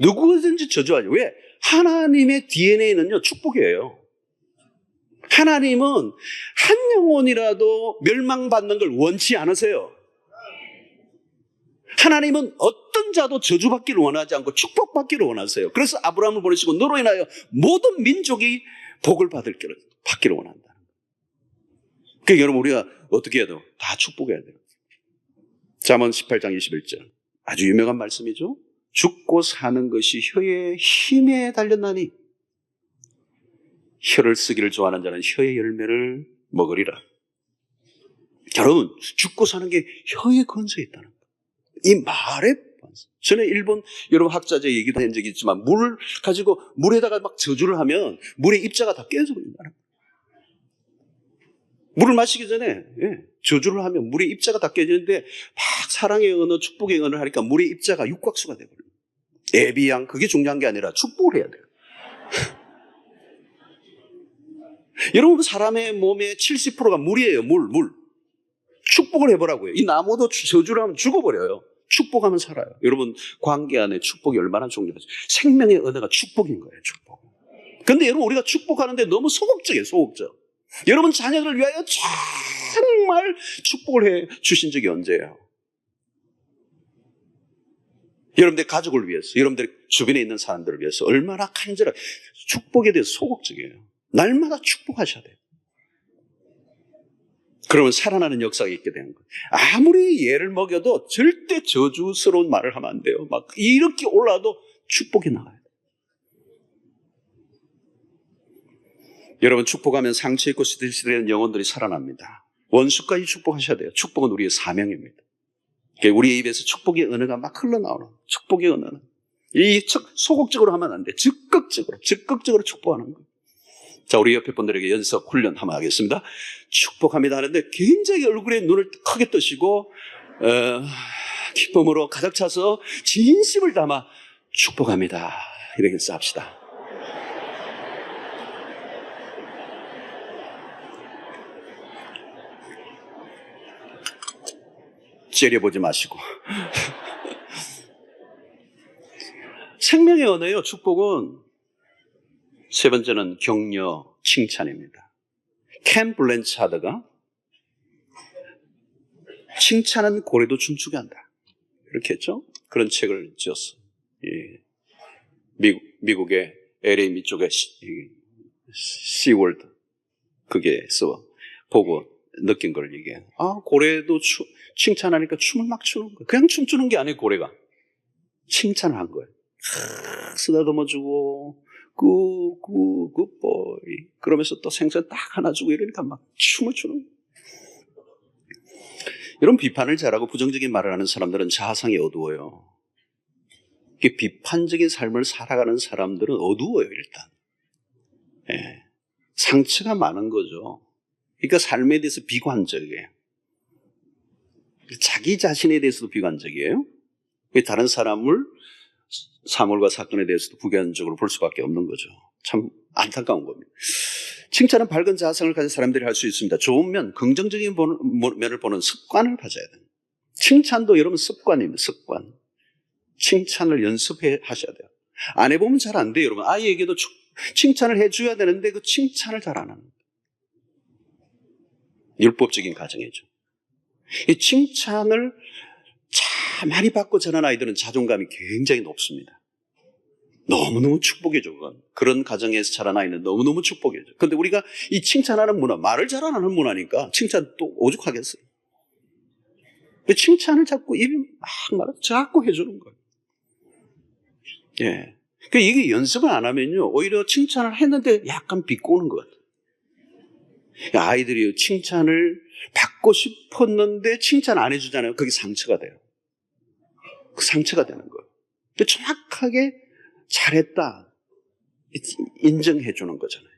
누구든지 저주하죠. 왜? 하나님의 DNA는요, 축복이에요. 하나님은 한 영혼이라도 멸망받는 걸 원치 않으세요. 하나님은 어떤 자도 저주받기를 원하지 않고 축복받기를 원하세요. 그래서 아브라함을 보내시고 너로 인하여 모든 민족이 복을 받기를 원한다. 그러니까 여러분 우리가 어떻게 해야 돼요? 다 축복해야 돼요. 잠언 18장 21절 아주 유명한 말씀이죠. 죽고 사는 것이 혀의 힘에 달렸나니 혀를 쓰기를 좋아하는 자는 혀의 열매를 먹으리라. 여러분 죽고 사는 게 혀의 근처에 있다는 거예요. 이 말에 전에 일본 여러분 학자제 얘기도 한 적이 있지만 물 가지고 물에다가 막 저주를 하면 물의 입자가 다 깨져 버린다는 거예요. 물을 마시기 전에 저주를 하면 물의 입자가 다 깨지는데 막 사랑의 언어, 축복의 언어를 하니까 물의 입자가 육각수가 돼버려요. 애비양 그게 중요한 게 아니라 축복을 해야 돼요. 여러분 사람의 몸의 70%가 물이에요. 물. 축복을 해보라고요. 이 나무도 저주를 하면 죽어버려요. 축복하면 살아요. 여러분 관계 안에 축복이 얼마나 중요하죠. 생명의 언어가 축복인 거예요. 축복. 그런데 여러분 우리가 축복하는데 너무 소극적이에요. 소극적. 여러분 자녀들을 위하여 정말 축복을 해 주신 적이 언제예요? 여러분들 가족을 위해서, 여러분들 주변에 있는 사람들을 위해서 얼마나 간절하게 축복에 대해서 소극적이에요. 날마다 축복하셔야 돼요. 그러면 살아나는 역사가 있게 되는 거예요. 아무리 예를 먹여도 절대 저주스러운 말을 하면 안 돼요. 막 이렇게 올라도 축복이 나와요. 여러분 축복하면 상처 입고 시들시들한 영혼들이 살아납니다. 원수까지 축복하셔야 돼요. 축복은 우리의 사명입니다. 우리의 입에서 축복의 언어가 막 흘러나오는 축복의 언어는 이 소극적으로 하면 안 돼. 적극적으로 축복하는 거예요. 자, 우리 옆에 분들에게 연습 훈련 한번 하겠습니다. 축복합니다 하는데 굉장히 얼굴에 눈을 크게 뜨시고 기쁨으로 가득 차서 진심을 담아 축복합니다. 이렇게 합시다. 째려보지 마시고. 생명의 언어예요. 축복은. 세 번째는 격려, 칭찬입니다. 켄 블랜차드가 칭찬은 고래도 춤추게 한다, 이렇게 했죠. 그런 책을 지었어요. 미국의 LA 밑쪽에 시월드 거기에서 보고 느낀 걸 얘기해요. 고래도 칭찬하니까 춤을 막 추는 거예요. 그냥 춤추는 게 아니에요. 고래가 칭찬을 한 거예요. 쓰다듬어주고 굿보이 그러면서 또 생선 딱 하나 주고 이러니까 막 춤을 추는 거예요. 이런 비판을 잘하고 부정적인 말을 하는 사람들은 자아상이 어두워요. 비판적인 삶을 살아가는 사람들은 어두워요. 일단 상처가 많은 거죠. 그러니까 삶에 대해서 비관적이에요. 자기 자신에 대해서도 비관적이에요. 다른 사람을 사물과 사건에 대해서도 부관적으로 볼 수밖에 없는 거죠. 참 안타까운 겁니다. 칭찬은 밝은 자아상을 가진 사람들이 할 수 있습니다. 좋은 면, 긍정적인 면을 보는 습관을 가져야 돼요. 칭찬도 여러분 습관입니다. 습관. 칭찬을 연습해 하셔야 돼요. 안 해보면 잘 안 돼요. 여러분 아이에게도 칭찬을 해줘야 되는데 그 칭찬을 잘 안 하는 거예요. 율법적인 가정이죠. 이 칭찬을 참 많이 받고 자란 아이들은 자존감이 굉장히 높습니다. 너무너무 축복이죠. 그런 가정에서 자란 아이는 너무너무 축복이죠. 그런데 우리가 이 칭찬하는 문화, 말을 잘 안 하는 문화니까 칭찬 또 오죽하겠어요. 칭찬을 자꾸 입이 막 말을 자꾸 해주는 거예요. 예. 그러니까 이게 연습을 안 하면요, 오히려 칭찬을 했는데 약간 비꼬는 것 같아요. 아이들이 칭찬을 받고 싶었는데 칭찬 안 해주잖아요. 그게 상처가 돼요. 그 상처가 되는 거예요. 근데 정확하게 잘했다 인정해 주는 거잖아요.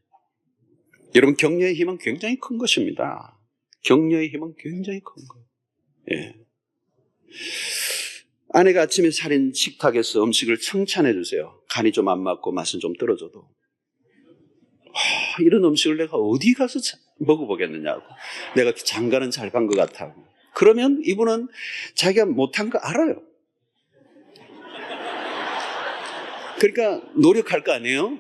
여러분 격려의 힘은 굉장히 큰 것입니다. 격려의 힘은 굉장히 큰 거예요. 예. 아내가 아침에 차린 식탁에서 음식을 칭찬해 주세요. 간이 좀 안 맞고 맛은 좀 떨어져도 이런 음식을 내가 어디 가서 먹어보겠느냐고, 내가 장가는 잘 간 것 같다고. 그러면 이분은 자기가 못한 거 알아요. 그러니까 노력할 거 아니에요?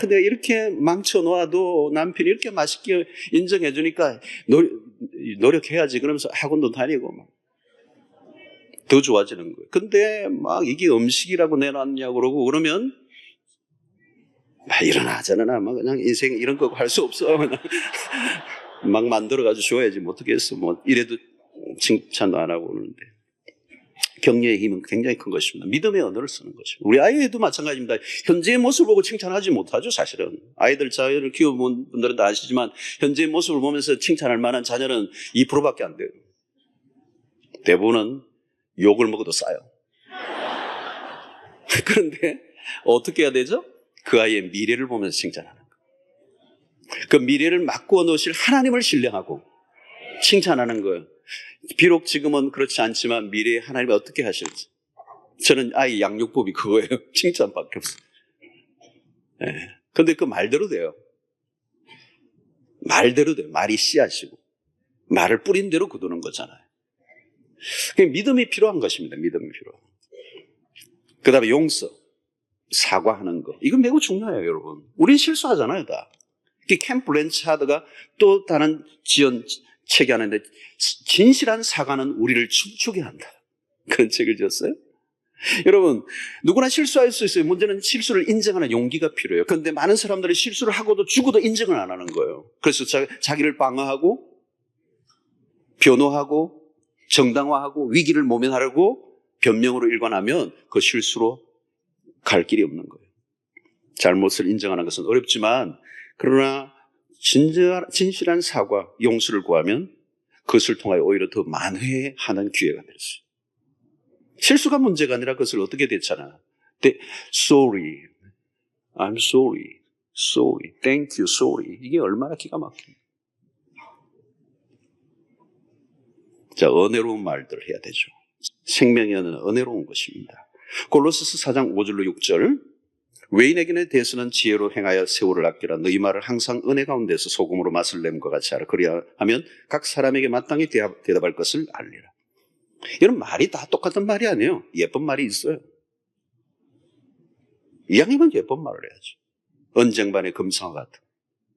내가 이렇게 망쳐놓아도 남편이 이렇게 맛있게 인정해 주니까 노력해야지 그러면서 학원도 다니고 막 더 좋아지는 거예요. 근데 막 이게 음식이라고 내놨냐고 그러고 그러면 막 일어나 저러나 막 그냥 인생 이런 거 할 수 없어. 막 만들어가지고 줘야지 뭐 어떻게 했어. 뭐 이래도 칭찬도 안 하고 그러는데. 격려의 힘은 굉장히 큰 것입니다. 믿음의 언어를 쓰는 거죠. 우리 아이도 마찬가지입니다. 현재의 모습을 보고 칭찬하지 못하죠, 사실은. 아이들 자녀를 키워본 분들은 다 아시지만 현재의 모습을 보면서 칭찬할 만한 자녀는 2%밖에 안 돼요. 대부분은 욕을 먹어도 싸요. 그런데 어떻게 해야 되죠? 그 아이의 미래를 보면서 칭찬하는 거예요. 그 미래를 막고 놓으실 하나님을 신뢰하고 칭찬하는 거예요. 비록 지금은 그렇지 않지만 미래에 하나님이 어떻게 하실지. 저는 아이 양육법이 그거예요. 칭찬밖에 없어요. 네. 근데 그 말대로 돼요. 말대로 돼요. 말이 씨앗이고 말을 뿌린 대로 거두는 거잖아요. 믿음이 필요한 것입니다. 믿음이 필요한. 그 다음에 용서, 사과하는 거. 이건 매우 중요해요, 여러분. 우린 실수하잖아요, 다. 켄 블랜차드가 또 다른 지연 책이 하는데 진실한 사과는 우리를 춤추게 한다. 그런 책을 지었어요. 여러분 누구나 실수할 수 있어요. 문제는 실수를 인정하는 용기가 필요해요. 그런데 많은 사람들이 실수를 하고도 죽어도 인정을 안 하는 거예요. 그래서 자기를 방어하고 변호하고 정당화하고 위기를 모면하려고 변명으로 일관하면 그 실수로 갈 길이 없는 거예요. 잘못을 인정하는 것은 어렵지만 그러나 진실한 사과, 용서를 구하면 그것을 통하여 오히려 더 만회하는 기회가 될 수 있어요. 실수가 문제가 아니라 그것을 어떻게 대처하나. Sorry, I'm sorry. sorry, thank you, sorry. 이게 얼마나 기가 막힙니까? 자, 은혜로운 말들을 해야 되죠. 생명의 은혜로운 것입니다. 골로새서 4장 5절로 6절. 외인에게 대해서는 지혜로 행하여 세월을 아끼라. 너희 말을 항상 은혜 가운데서 소금으로 맛을 냄과 같이 하라. 그리하면 각 사람에게 마땅히 대답할 것을 알리라. 이런 말이 다 똑같은 말이 아니에요. 예쁜 말이 있어요. 이왕이면 예쁜 말을 해야죠. 언쟁반의 금상과 같은,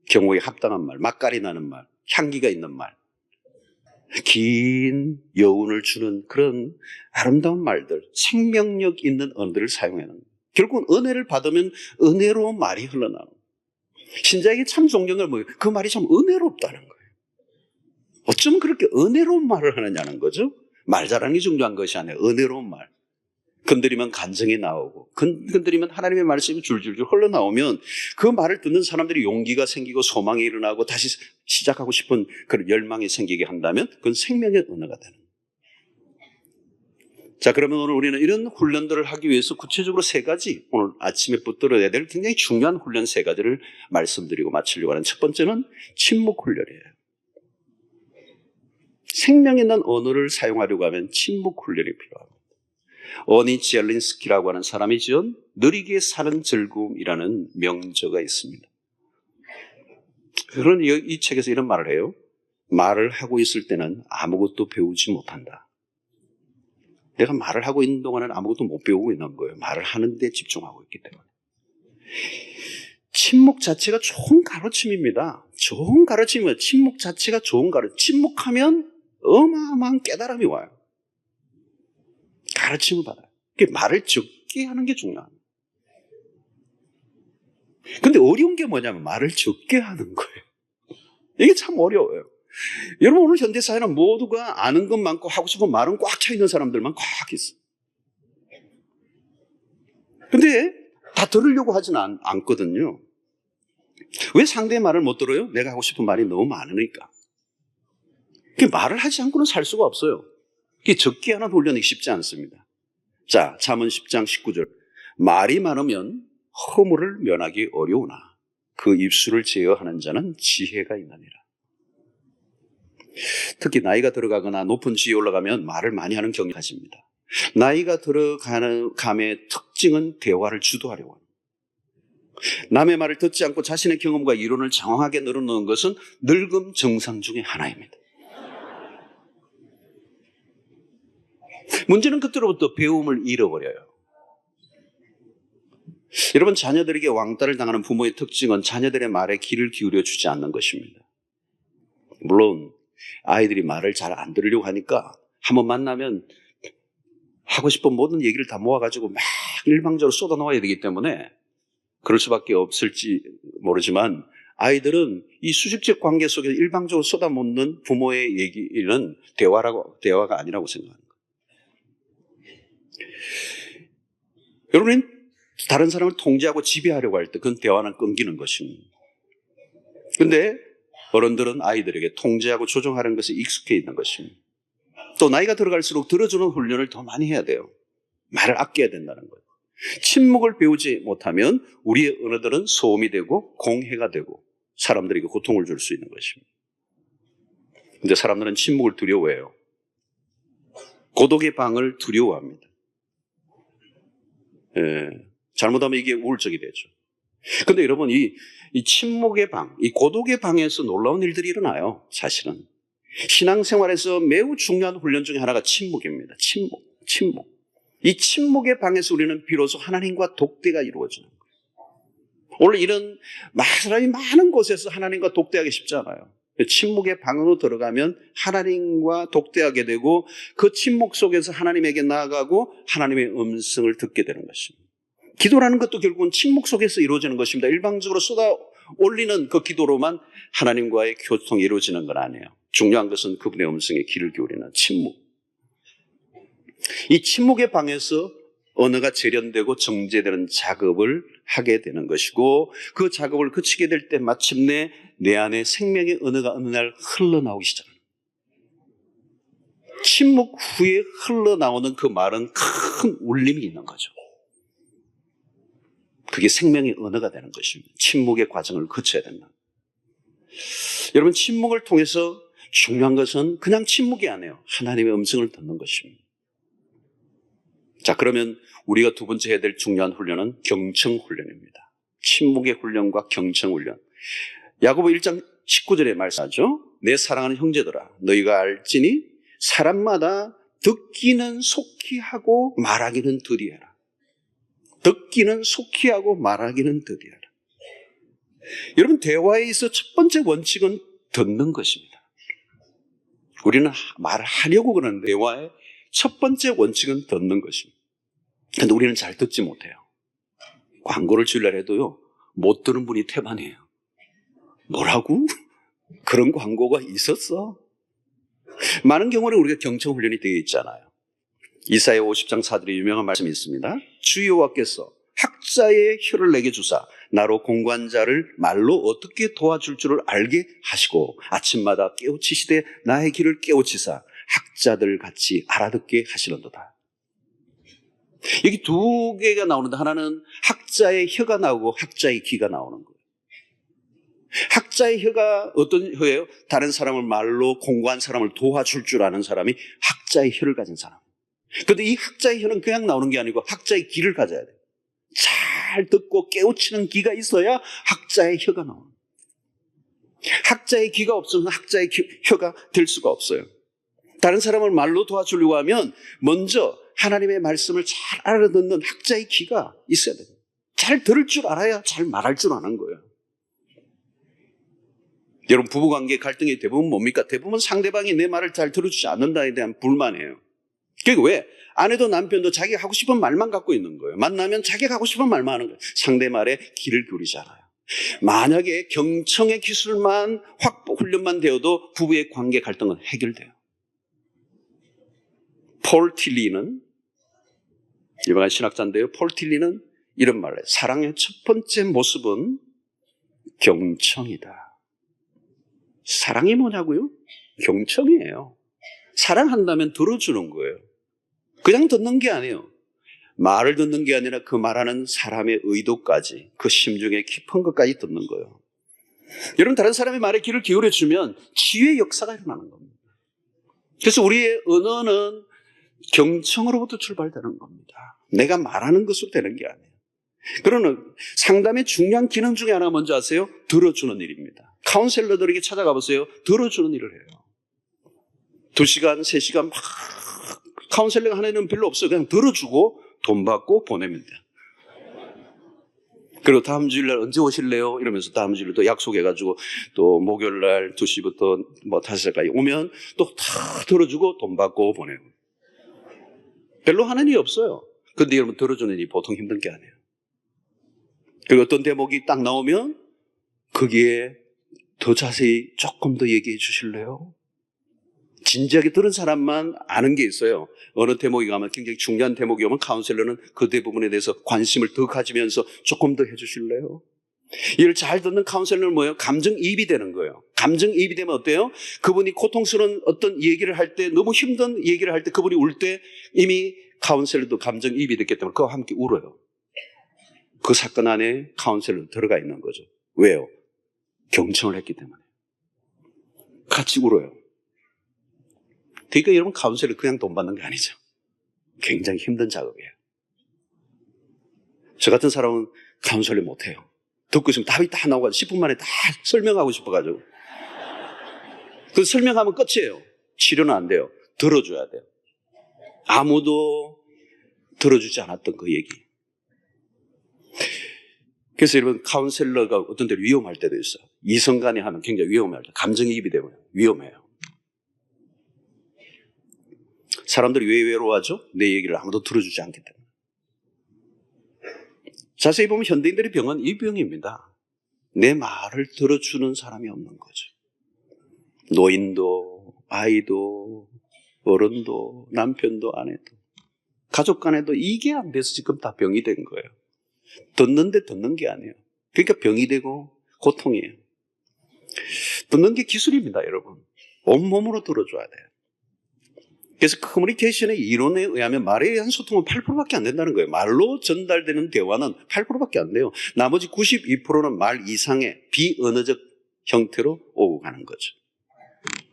경우에 합당한 말, 맛깔이 나는 말, 향기가 있는 말, 긴 여운을 주는 그런 아름다운 말들, 생명력 있는 언어들을 사용하는 거예요. 결국은 은혜를 받으면 은혜로운 말이 흘러나오는 거예요. 신자에게 참 존경을 뭐예요? 그 말이 참 은혜롭다는 거예요. 어쩌면 그렇게 은혜로운 말을 하느냐는 거죠. 말 잘하는 게 중요한 것이 아니에요. 은혜로운 말. 건드리면 간증이 나오고, 건드리면 하나님의 말씀이 줄줄줄 흘러나오면 그 말을 듣는 사람들이 용기가 생기고 소망이 일어나고 다시 시작하고 싶은 그런 열망이 생기게 한다면 그건 생명의 은혜가 되는 거예요. 자, 그러면 오늘 우리는 이런 훈련들을 하기 위해서 구체적으로 3가지, 오늘 아침에 붙들어야 될 굉장히 중요한 훈련 3가지를 말씀드리고 마치려고 하는 첫 번째는 침묵 훈련이에요. 생명 있는 언어를 사용하려고 하면 침묵 훈련이 필요합니다. 어니 젤린스키라고 하는 사람이 지은 느리게 사는 즐거움이라는 명저가 있습니다. 그런 이 책에서 이런 말을 해요. 말을 하고 있을 때는 아무것도 배우지 못한다. 내가 말을 하고 있는 동안은 아무것도 못 배우고 있는 거예요. 말을 하는 데 집중하고 있기 때문에. 침묵 자체가 좋은 가르침입니다. 좋은 가르침이에요. 침묵 자체가 좋은 가르침. 침묵하면 어마어마한 깨달음이 와요. 가르침을 받아요. 말을 적게 하는 게 중요합니다. 근데 어려운 게 뭐냐면 말을 적게 하는 거예요. 이게 참 어려워요. 여러분, 오늘 현대사회는 모두가 아는 것 많고 하고 싶은 말은 꽉 차 있는 사람들만 꽉 있어요. 근데 다 들으려고 하지는 않거든요. 왜 상대의 말을 못 들어요? 내가 하고 싶은 말이 너무 많으니까. 말을 하지 않고는 살 수가 없어요. 적게 하는 훈련이 쉽지 않습니다. 자, 잠언 10장 19절. 말이 많으면 허물을 면하기 어려우나 그 입술을 제어하는 자는 지혜가 있느니라. 특히 나이가 들어가거나 높은 지위에 올라가면 말을 많이 하는 경향이 가집니다. 나이가 들어가는 감의 특징은 대화를 주도하려고 합니다. 남의 말을 듣지 않고 자신의 경험과 이론을 정확하게 늘어놓는 것은 늙음 증상 중에 하나입니다. 문제는 그때로부터 배움을 잃어버려요. 여러분, 자녀들에게 왕따를 당하는 부모의 특징은 자녀들의 말에 귀를 기울여 주지 않는 것입니다. 물론 아이들이 말을 잘 안 들으려고 하니까 한번 만나면 하고 싶은 모든 얘기를 다 모아가지고 막 일방적으로 쏟아놓아야 되기 때문에 그럴 수밖에 없을지 모르지만 아이들은 이 수직적 관계 속에서 일방적으로 쏟아놓는 부모의 얘기는 대화가 아니라고 생각합니다. 여러분은 다른 사람을 통제하고 지배하려고 할 때 그건 대화는 끊기는 것입니다. 그런데 어른들은 아이들에게 통제하고 조정하는 것에 익숙해 있는 것입니다. 또 나이가 들어갈수록 들어주는 훈련을 더 많이 해야 돼요. 말을 아껴야 된다는 거예요. 침묵을 배우지 못하면 우리의 언어들은 소음이 되고 공해가 되고 사람들에게 고통을 줄 수 있는 것입니다. 그런데 사람들은 침묵을 두려워해요. 고독의 방을 두려워합니다. 잘못하면 이게 우울증이 되죠. 근데 여러분, 이 침묵의 방, 이 고독의 방에서 놀라운 일들이 일어나요, 사실은. 신앙생활에서 매우 중요한 훈련 중에 하나가 침묵입니다. 침묵. 이 침묵의 방에서 우리는 비로소 하나님과 독대가 이루어지는 거예요. 오늘 이런 사람이 많은 곳에서 하나님과 독대하기 쉽지 않아요. 침묵의 방으로 들어가면 하나님과 독대하게 되고 그 침묵 속에서 하나님에게 나아가고 하나님의 음성을 듣게 되는 것입니다. 기도라는 것도 결국은 침묵 속에서 이루어지는 것입니다. 일방적으로 쏟아 올리는 그 기도로만 하나님과의 교통이 이루어지는 건 아니에요. 중요한 것은 그분의 음성에 귀를 기울이는 침묵. 이 침묵의 방에서 언어가 재련되고 정제되는 작업을 하게 되는 것이고 그 작업을 그치게 될 때 마침내 내 안에 생명의 언어가 어느 날 흘러나오기 시작합니다. 침묵 후에 흘러나오는 그 말은 큰 울림이 있는 거죠. 그게 생명의 언어가 되는 것입니다. 침묵의 과정을 거쳐야 된다. 여러분, 침묵을 통해서 중요한 것은 그냥 침묵이 아니에요. 하나님의 음성을 듣는 것입니다. 자, 그러면 우리가 두 번째 해야 될 중요한 훈련은 경청 훈련입니다. 침묵의 훈련과 경청 훈련. 야고보 1장 19절에 말씀하죠. 내 사랑하는 형제들아, 너희가 알지니 사람마다 듣기는 속히 하고 말하기는 더디하라. 듣기는 속히 하고 말하기는 더디하라. 여러분, 대화에 있어 첫 번째 원칙은 듣는 것입니다. 우리는 말을 하려고 그러는데 대화의 첫 번째 원칙은 듣는 것입니다. 그런데 우리는 잘 듣지 못해요. 광고를 주려고 해도요, 못 듣는 분이 태반이에요. 뭐라고? 그런 광고가 있었어? 많은 경우는 우리가 경청훈련이 되어 있잖아요. 이사야 50장 4절에 유명한 말씀이 있습니다. 주 여호와께서 학자의 혀를 내게 주사 나로 공관자를 말로 어떻게 도와줄 줄을 알게 하시고 아침마다 깨우치시되 나의 귀를 깨우치사 학자들 같이 알아듣게 하시는도다. 여기 두 개가 나오는데 하나는 학자의 혀가 나오고 학자의 귀가 나오는 거예요. 학자의 혀가 어떤 혀예요? 다른 사람을 말로 공부한 사람을 도와줄 줄 아는 사람이 학자의 혀를 가진 사람. 그런데 이 학자의 혀는 그냥 나오는 게 아니고 학자의 귀를 가져야 돼요. 잘 듣고 깨우치는 귀가 있어야 학자의 혀가 나오는 거예요. 학자의 귀가 없으면 학자의 혀가 될 수가 없어요. 다른 사람을 말로 도와주려고 하면 먼저 하나님의 말씀을 잘 알아듣는 학자의 귀가 있어야 돼요. 잘 들을 줄 알아야 잘 말할 줄 아는 거예요. 여러분, 부부관계 갈등의 대부분 뭡니까? 대부분 상대방이 내 말을 잘 들어주지 않는다에 대한 불만이에요. 그게 왜? 아내도 남편도 자기가 하고 싶은 말만 갖고 있는 거예요. 만나면 자기가 하고 싶은 말만 하는 거예요. 상대 말에 귀를 기울이지 않아요. 만약에 경청의 기술만 훈련만 되어도 부부의 관계 갈등은 해결돼요. 폴 틸리는, 유명한 신학자인데요. 폴 틸리는 이런 말을 해요. 사랑의 첫 번째 모습은 경청이다. 사랑이 뭐냐고요? 경청이에요. 사랑한다면 들어주는 거예요. 그냥 듣는 게 아니에요. 말을 듣는 게 아니라 그 말하는 사람의 의도까지, 그 심중의 깊은 것까지 듣는 거예요. 여러분, 다른 사람의 말에 귀를 기울여주면 치유의 역사가 일어나는 겁니다. 그래서 우리의 언어는 경청으로부터 출발되는 겁니다. 내가 말하는 것으로 되는 게 아니에요. 그러나 상담의 중요한 기능 중에 하나가 뭔지 아세요? 들어주는 일입니다. 카운셀러들에게 찾아가 보세요. 들어주는 일을 해요. 2시간, 3시간 막 카운셀링 하는 애는 별로 없어요. 그냥 들어주고 돈 받고 보내면 돼요. 그리고 다음 주일날 언제 오실래요? 이러면서 다음 주일날 또 약속해가지고 또 목요일날 2시부터 뭐 5시까지 오면 또 다 들어주고 돈 받고 보내고. 별로 하는 일이 없어요. 근데 여러분, 들어주는 일이 보통 힘든 게 아니에요. 그리고 어떤 대목이 딱 나오면 거기에 더 자세히 조금 더 얘기해 주실래요? 진지하게 들은 사람만 아는 게 있어요. 어느 대목이 가면 굉장히 중요한 대목이 오면 카운셀러는 그 대부분에 대해서 관심을 더 가지면서 조금 더 해주실래요? 이를 잘 듣는 카운셀러는 뭐예요? 감정이입이 되는 거예요. 감정이입이 되면 어때요? 그분이 고통스러운 어떤 얘기를 할 때, 너무 힘든 얘기를 할 때, 그분이 울 때 이미 카운셀러도 감정이입이 됐기 때문에 그와 함께 울어요. 그 사건 안에 카운셀러는 들어가 있는 거죠. 왜요? 경청을 했기 때문에. 같이 울어요. 그러니까 여러분, 카운셀러 그냥 돈 받는 게 아니죠. 굉장히 힘든 작업이에요. 저 같은 사람은 카운셀러 못해요. 듣고 있으면 답이 다 나오고 10분 만에 다 설명하고 싶어가지고. 그 설명하면 끝이에요. 치료는 안 돼요. 들어줘야 돼요. 아무도 들어주지 않았던 그 얘기. 그래서 여러분, 카운셀러가 어떤 때로 위험할 때도 있어요. 이성 간에 하면 굉장히 위험할 때, 감정이입이 되면 위험해요. 사람들이 왜 외로워하죠? 내 얘기를 아무도 들어주지 않기 때문에. 자세히 보면 현대인들의 병은 이 병입니다. 내 말을 들어주는 사람이 없는 거죠. 노인도, 아이도, 어른도, 남편도, 아내도, 가족 간에도 이게 안 돼서 지금 다 병이 된 거예요. 듣는데 듣는 게 아니에요. 그러니까 병이 되고 고통이에요. 듣는 게 기술입니다, 여러분. 온몸으로 들어줘야 돼요. 그래서 커뮤니케이션의 이론에 의하면 말에 의한 소통은 8%밖에 안 된다는 거예요. 말로 전달되는 대화는 8%밖에 안 돼요. 나머지 92%는 말 이상의 비언어적 형태로 오고 가는 거죠.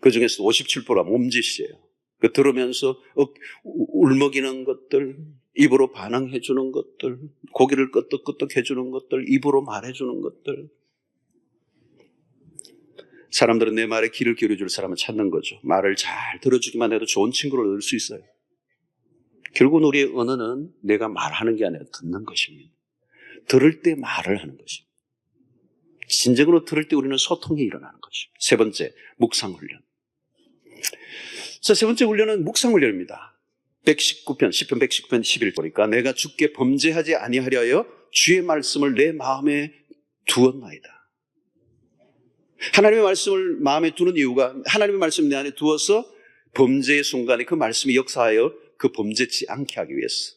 그 중에서 57%가 몸짓이에요. 그 들으면서 울먹이는 것들, 입으로 반응해 주는 것들, 고개를 끄덕끄덕 해주는 것들, 입으로 말해주는 것들. 사람들은 내 말에 귀를 기울여줄 사람을 찾는 거죠. 말을 잘 들어주기만 해도 좋은 친구를 얻을 수 있어요. 결국은 우리의 언어는 내가 말하는 게 아니라 듣는 것입니다. 들을 때 말을 하는 것입니다. 진정으로 들을 때 우리는 소통이 일어나는 것입니다. 세 번째, 묵상훈련. 자, 세 번째 훈련은 묵상훈련입니다. 119편, 시편 119편 11 보니까 내가 주께 범죄하지 아니하려 주의 말씀을 내 마음에 두었나이다. 하나님의 말씀을 마음에 두는 이유가 하나님의 말씀을 내 안에 두어서 범죄의 순간에 그 말씀이 역사하여 그 범죄치 않게 하기 위해서.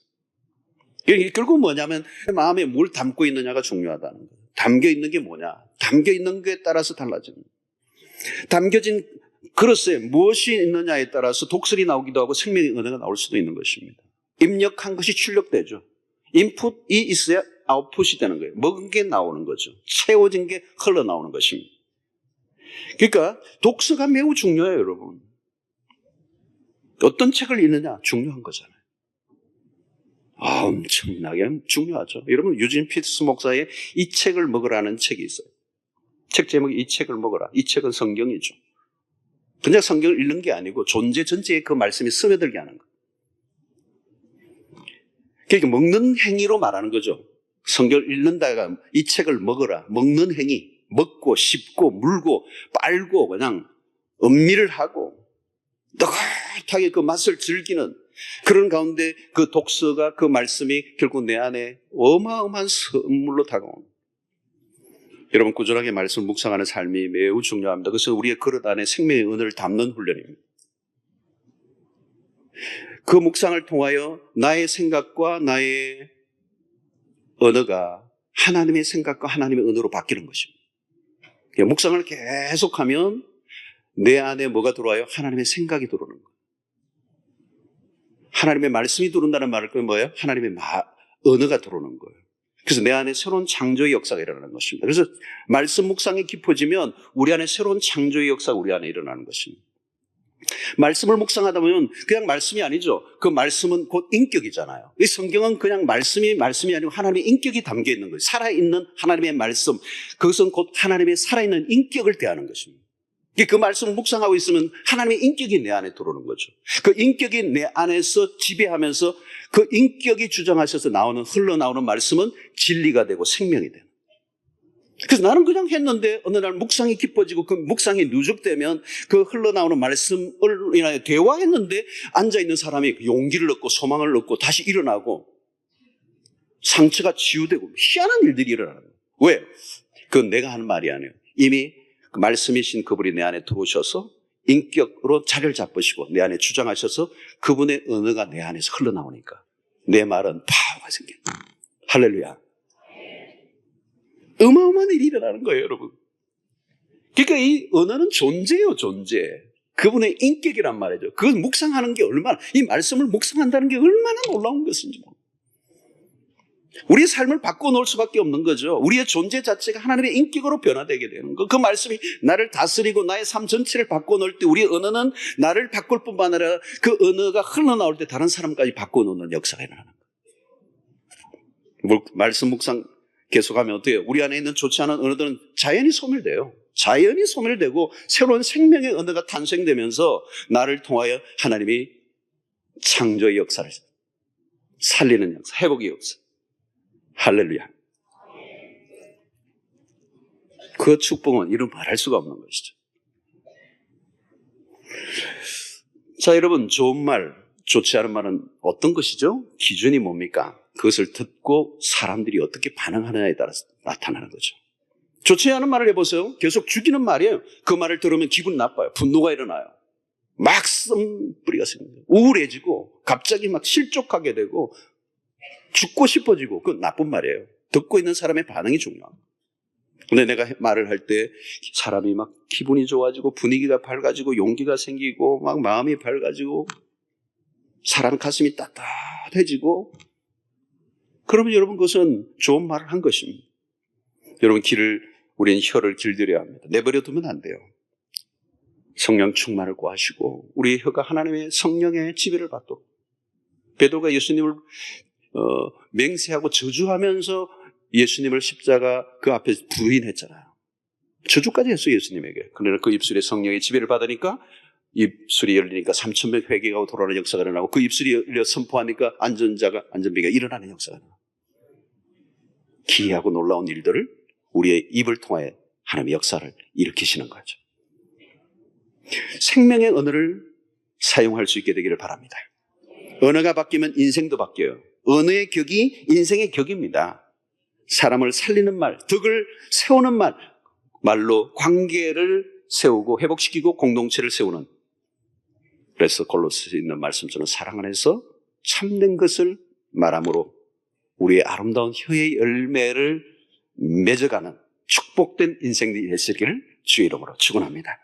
결국 뭐냐면 마음에 뭘 담고 있느냐가 중요하다는 거예요. 담겨 있는 게 뭐냐? 담겨 있는 것에 따라서 달라지는 거예요. 담겨진 그릇에 무엇이 있느냐에 따라서 독설이 나오기도 하고 생명의 은혜가 나올 수도 있는 것입니다. 입력한 것이 출력되죠. 인풋이 있어야 아웃풋이 되는 거예요. 먹은 게 나오는 거죠. 채워진 게 흘러나오는 것입니다. 그러니까 독서가 매우 중요해요, 여러분. 어떤 책을 읽느냐 중요한 거잖아요. 엄청나게 중요하죠. 여러분, 유진 피터스 목사의 이 책을 먹으라는 책이 있어요. 책 제목이 이 책을 먹어라. 이 책은 성경이죠. 그냥 성경을 읽는 게 아니고 존재 전체에 그 말씀이 스며들게 하는 거예요. 그러니까 먹는 행위로 말하는 거죠. 성경을 읽는다가 이 책을 먹어라. 먹는 행위. 먹고 씹고 물고 빨고 그냥 음미를 하고 뜨겁게 그 맛을 즐기는 그런 가운데 그 독서가 그 말씀이 결국 내 안에 어마어마한 선물로 다가옵니다. 여러분, 꾸준하게 말씀을 묵상하는 삶이 매우 중요합니다. 그래서 우리의 그릇 안에 생명의 은혜를 담는 훈련입니다. 그 묵상을 통하여 나의 생각과 나의 언어가 하나님의 생각과 하나님의 언어로 바뀌는 것입니다. 묵상을 계속하면 내 안에 뭐가 들어와요? 하나님의 생각이 들어오는 거예요. 하나님의 말씀이 들어온다는 말은 뭐예요? 하나님의 언어가 들어오는 거예요. 그래서 내 안에 새로운 창조의 역사가 일어나는 것입니다. 그래서 말씀 묵상이 깊어지면 우리 안에 새로운 창조의 역사가 우리 안에 일어나는 것입니다. 말씀을 묵상하다 보면 그냥 말씀이 아니죠. 그 말씀은 곧 인격이잖아요. 이 성경은 그냥 말씀이 아니고 하나님의 인격이 담겨 있는 거예요. 살아있는 하나님의 말씀, 그것은 곧 하나님의 살아있는 인격을 대하는 것입니다. 그 말씀을 묵상하고 있으면 하나님의 인격이 내 안에 들어오는 거죠. 그 인격이 내 안에서 지배하면서 그 인격이 주장하셔서 흘러나오는 말씀은 진리가 되고 생명이 되는. 그래서 나는 그냥 했는데 어느 날 묵상이 깊어지고 그 묵상이 누적되면 그 흘러나오는 말씀을 인하여 대화했는데 앉아있는 사람이 용기를 얻고 소망을 얻고 다시 일어나고 상처가 치유되고 희한한 일들이 일어나는 거예요. 왜? 그건 내가 하는 말이 아니에요. 이미 그 말씀이신 그분이 내 안에 들어오셔서 인격으로 자리를 잡으시고 내 안에 주장하셔서 그분의 언어가 내 안에서 흘러나오니까 내 말은 파워가 생깁니다. 할렐루야. 어마어마한 일이 일어나는 거예요, 여러분. 그러니까 이 언어는 존재예요, 존재. 그분의 인격이란 말이죠. 그걸 묵상하는 게 이 말씀을 묵상한다는 게 얼마나 놀라운 것인지. 우리의 삶을 바꿔놓을 수밖에 없는 거죠. 우리의 존재 자체가 하나님의 인격으로 변화되게 되는 거. 그 말씀이 나를 다스리고 나의 삶 전체를 바꿔놓을 때 우리의 언어는 나를 바꿀 뿐만 아니라 그 언어가 흘러나올 때 다른 사람까지 바꿔놓는 역사가 일어나는 거예요. 말씀 묵상 계속하면 어때요? 우리 안에 있는 좋지 않은 언어들은 자연히 소멸돼요. 자연히 소멸되고 새로운 생명의 언어가 탄생되면서 나를 통하여 하나님이 창조의 역사를 살리는 역사, 회복의 역사. 할렐루야. 그 축복은 이루 말할 수가 없는 것이죠. 자, 여러분, 좋은 말, 좋지 않은 말은 어떤 것이죠? 기준이 뭡니까? 그것을 듣고 사람들이 어떻게 반응하느냐에 따라서 나타나는 거죠. 좋지 않은 말을 해보세요. 계속 죽이는 말이에요. 그 말을 들으면 기분 나빠요. 분노가 일어나요. 막 쓴뿌리가 생겨요. 우울해지고 갑자기 막 실족하게 되고 죽고 싶어지고 그건 나쁜 말이에요. 듣고 있는 사람의 반응이 중요합니다. 근데 내가 말을 할 때 사람이 막 기분이 좋아지고 분위기가 밝아지고 용기가 생기고 막 마음이 밝아지고 사람 가슴이 따뜻해지고, 그러면 여러분 그것은 좋은 말을 한 것입니다. 여러분 우리는 혀를 길들여야 합니다. 내버려 두면 안 돼요. 성령 충만을 구하시고 우리의 혀가 하나님의 성령의 지배를 받도록. 베드로가 예수님을 맹세하고 저주하면서 예수님을 십자가 그 앞에 부인했잖아요. 저주까지 했어요, 예수님에게. 그러나 그 입술에 성령의 지배를 받으니까 입술이 열리니까 3,000명 회개하고 돌아오는 역사가 일어나고, 그 입술이 열려 선포하니까 안전비가 일어나는 역사가 일어나고, 기이하고 놀라운 일들을 우리의 입을 통하여 하나님의 역사를 일으키시는 거죠. 생명의 언어를 사용할 수 있게 되기를 바랍니다. 언어가 바뀌면 인생도 바뀌어요. 언어의 격이 인생의 격입니다. 사람을 살리는 말, 덕을 세우는 말로 관계를 세우고 회복시키고 공동체를 세우는. 그래서 골로새에 있는 말씀처럼 사랑 안에서 참된 것을 말함으로 우리의 아름다운 혀의 열매를 맺어가는 축복된 인생이 되시기를 주의 이름으로 축원합니다.